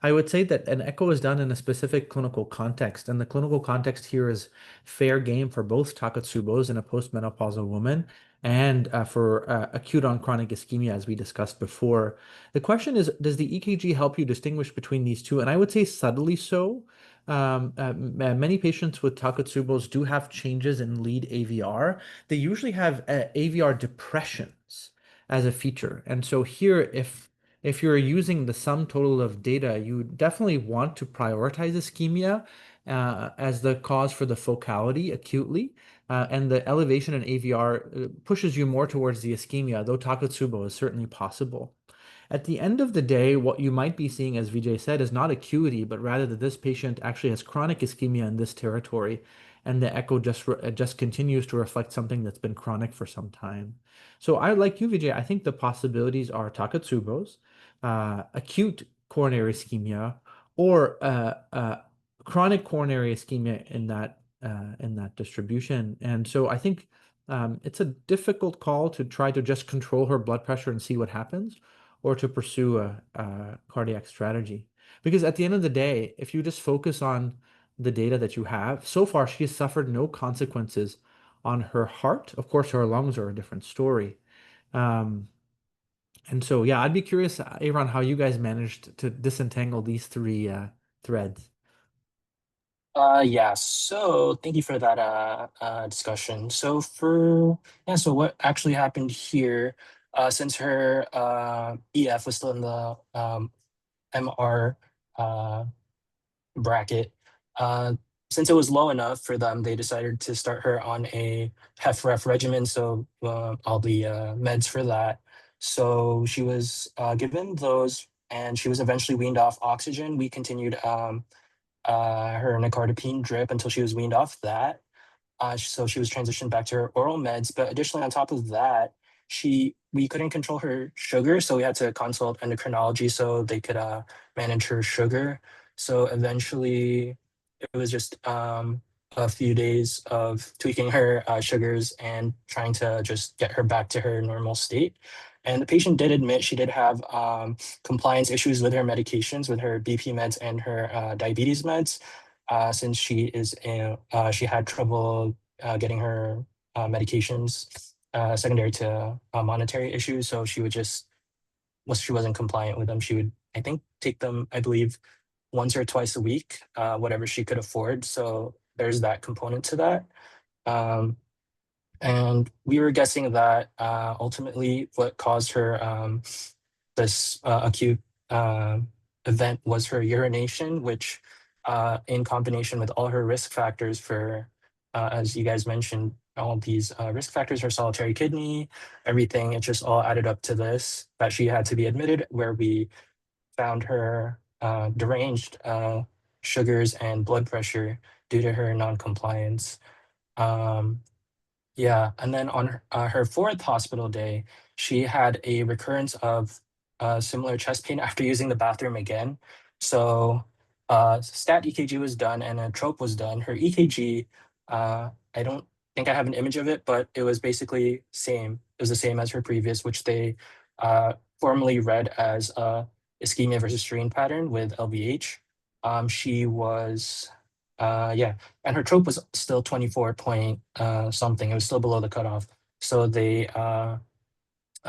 I would say that an echo is done in a specific clinical context, and the clinical context here is fair game for both Takatsubos in a postmenopausal woman and for acute on chronic ischemia, as we discussed before. The question is, does the EKG help you distinguish between these two? And I would say subtly so. Many patients with Takatsubos do have changes in lead AVR. They usually have AVR depressions as a feature. And so here, if you're using the sum total of data, you definitely want to prioritize ischemia as the cause for the focality acutely. And the elevation in AVR pushes you more towards the ischemia, though Takotsubo is certainly possible. At the end of the day, what you might be seeing, as Vijay said, is not acuity, but rather that this patient actually has chronic ischemia in this territory, and the echo just continues to reflect something that's been chronic for some time. So I, like you, Vijay, I think the possibilities are Takatsubos, acute coronary ischemia, or chronic coronary ischemia in that distribution. And so I think it's a difficult call to try to just control her blood pressure and see what happens, or to pursue a cardiac strategy. Because at the end of the day, if you just focus on the data that you have, so far she has suffered no consequences on her heart. Of course, her lungs are a different story. And so, yeah, I'd be curious, Aaron, how you guys managed to disentangle these three threads. Yeah, so thank you for that discussion. So so what actually happened here, since her EF was still in the MR bracket, since it was low enough for them, they decided to start her on a HFrEF regimen, so all the meds for that. So she was given those, and she was eventually weaned off oxygen. We continued her nicardipine drip until she was weaned off that. So she was transitioned back to her oral meds. But additionally, on top of that, we couldn't control her sugar, so we had to consult endocrinology so they could manage her sugar. So eventually, it was just a few days of tweaking her sugars and trying to just get her back to her normal state. And the patient did admit she did have compliance issues with her medications, with her BP meds and her diabetes meds, since she had trouble getting her medications secondary to monetary issues. So she wasn't compliant with them. She would I think, take them, I believe, once or twice a week, whatever she could afford. So there's that component to that. And we were guessing that ultimately what caused her this acute event was her urination, which in combination with all her risk factors for, as you guys mentioned, all these risk factors, her solitary kidney, everything, it just all added up to this, that she had to be admitted, where we found her deranged sugars and blood pressure due to her non-compliance. Yeah, and then on her fourth hospital day, she had a recurrence of similar chest pain after using the bathroom again. So stat EKG was done and a trope was done. Her EKG, I don't think I have an image of it, but it was basically same. It was the same as her previous, which they formally read as ischemia versus strain pattern with LVH. She was, yeah, and her trope was still 24 point something. It was still below the cutoff. So they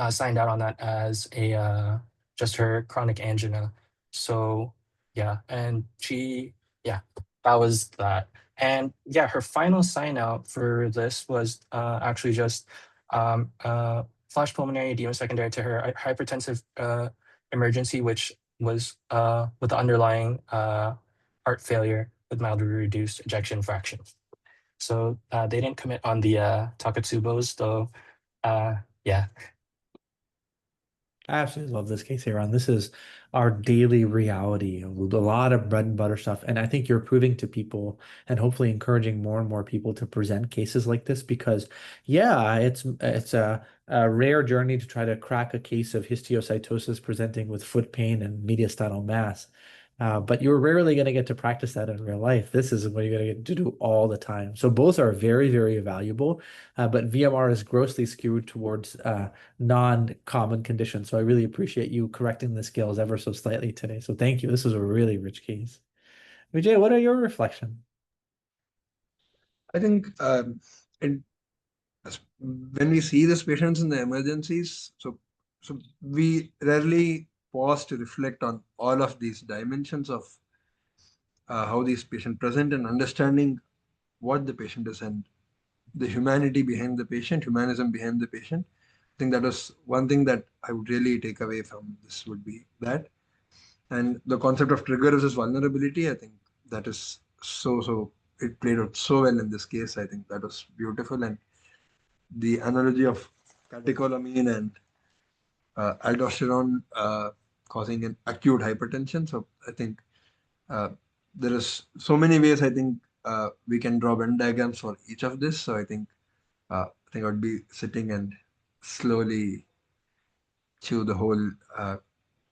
signed out on that as a just her chronic angina. So yeah, and she, yeah, that was that. And yeah, her final sign out for this was actually just flash pulmonary edema secondary to her hypertensive emergency, which was with the underlying heart failure with mildly reduced ejection fraction. So they didn't commit on the Takatsubos, though. Yeah. I absolutely love this case, Aaron. This is our daily reality, a lot of bread and butter stuff. And I think you're proving to people and hopefully encouraging more and more people to present cases like this because, yeah, it's a rare journey to try to crack a case of histiocytosis presenting with foot pain and mediastinal mass. But you're rarely going to get to practice that in real life. This is what you're going to get to do all the time. So both are very, very valuable, but VMR is grossly skewed towards non-common conditions. So I really appreciate you correcting the scales ever so slightly today. So thank you. This was a really rich case. Vijay, what are your reflections? I think when we see these patients in the emergencies, so we rarely pause to reflect on all of these dimensions of how these patients present and understanding what the patient is and the humanity behind the patient, humanism behind the patient. I think that was one thing that I would really take away from this would be that. And the concept of trigger versus vulnerability, I think that is it played out so well in this case. I think that was beautiful. And the analogy of catecholamine and aldosterone causing an acute hypertension. So I think there is so many ways I think we can draw Venn diagrams for each of this. So I think I would be sitting and slowly chew the whole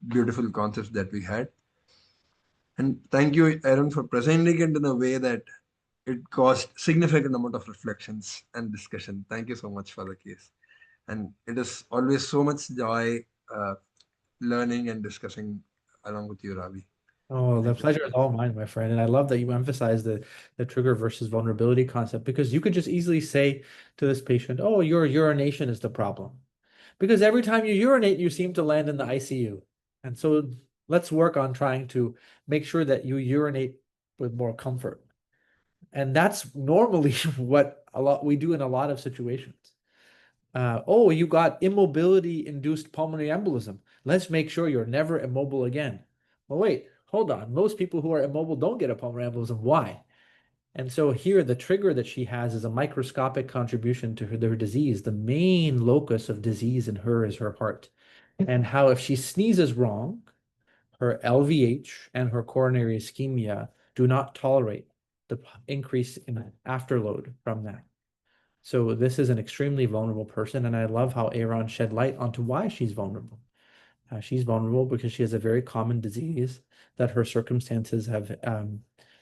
beautiful concepts that we had. And thank you, Aaron, for presenting it in a way that it caused significant amount of reflections and discussion. Thank you so much for the case. And it is always so much joy learning and discussing along with you, Ravi. Oh, the Thank you. pleasure is all mine, my friend. And I love that you emphasize the trigger versus vulnerability concept because you could just easily say to this patient, oh, your urination is the problem. Because every time you urinate, you seem to land in the ICU. And so let's work on trying to make sure that you urinate with more comfort. And that's normally what we do in a lot of situations. Oh, you got immobility-induced pulmonary embolism. Let's make sure you're never immobile again. Well, wait, hold on. Most people who are immobile don't get a pulmonary embolism. Why? And so here, the trigger that she has is a microscopic contribution to her disease. The main locus of disease in her is her heart. And how if she sneezes wrong, her LVH and her coronary ischemia do not tolerate the increase in afterload from that. So this is an extremely vulnerable person, and I love how Aaron shed light onto why she's vulnerable. She's vulnerable because she has a very common disease that her circumstances have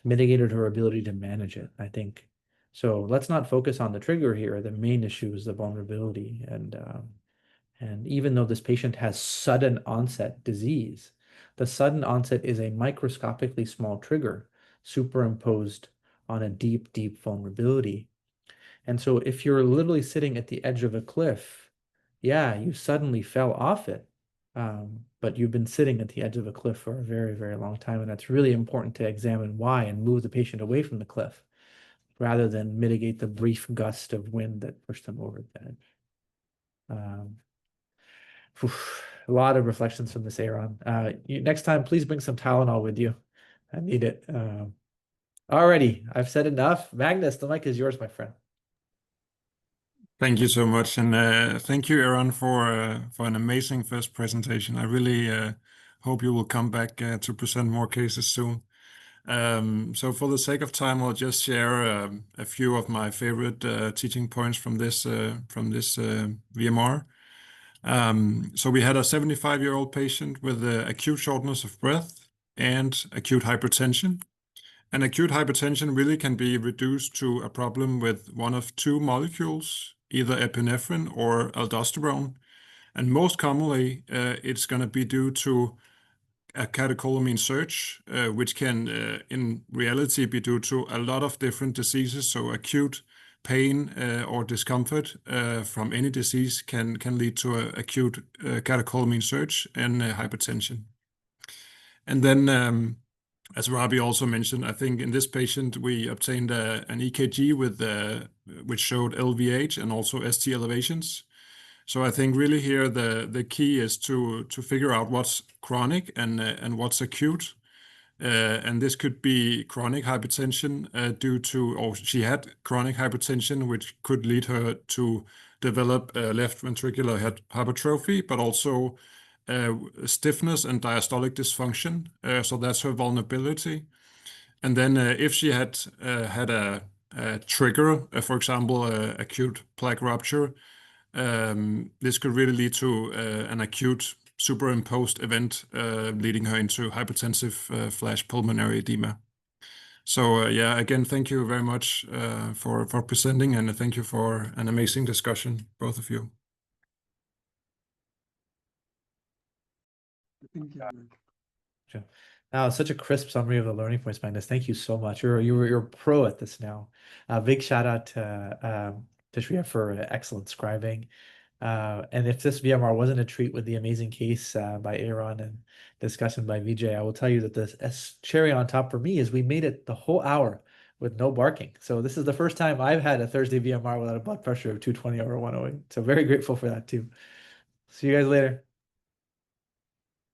mitigated her ability to manage it, I think. So let's not focus on the trigger here. The main issue is the vulnerability. And even though this patient has sudden onset disease, the sudden onset is a microscopically small trigger superimposed on a deep, deep vulnerability. And so if you're literally sitting at the edge of a cliff, yeah, you suddenly fell off it, But you've been sitting at the edge of a cliff for a very, very long time, and that's really important to examine why and move the patient away from the cliff rather than mitigate the brief gust of wind that pushed them over the edge. A lot of reflections from this, Aaron. Next time, please bring some Tylenol with you. I need it. Alrighty, I've said enough. Magnus, the mic is yours, my friend. Thank you so much, and thank you, Aaron, for an amazing first presentation. I really hope you will come back to present more cases soon. So for the sake of time, I'll just share a few of my favorite teaching points from this VMR. So we had a 75-year-old patient with acute shortness of breath and acute hypertension. And acute hypertension really can be reduced to a problem with one of two molecules, either epinephrine or aldosterone. And most commonly, it's going to be due to a catecholamine surge, which can, in reality, be due to a lot of different diseases. So acute pain or discomfort from any disease can lead to an acute catecholamine surge and hypertension. And then, as Rabih also mentioned, I think in this patient we obtained an EKG which showed LVH and also ST elevations. So I think really here the key is to figure out what's chronic and what's acute. And this could be chronic hypertension or she had chronic hypertension, which could lead her to develop left ventricular hypertrophy, but also stiffness and diastolic dysfunction. So that's her vulnerability. And then if she had had a trigger, for example, acute plaque rupture, this could really lead to an acute superimposed event leading her into hypertensive flash pulmonary edema. So yeah, again, thank you very much for presenting, and thank you for an amazing discussion, both of you. Thank you. Sure. Now, such a crisp summary of the learning points, Magnus. Thank you so much. You're a pro at this now. Big shout out to Shreya for excellent scribing. And if this VMR wasn't a treat with the amazing case by Aaron and discussion by Vijay, I will tell you that the cherry on top for me is we made it the whole hour with no barking. So this is the first time I've had a Thursday VMR without a blood pressure of 220 over 108. So very grateful for that too. See you guys later.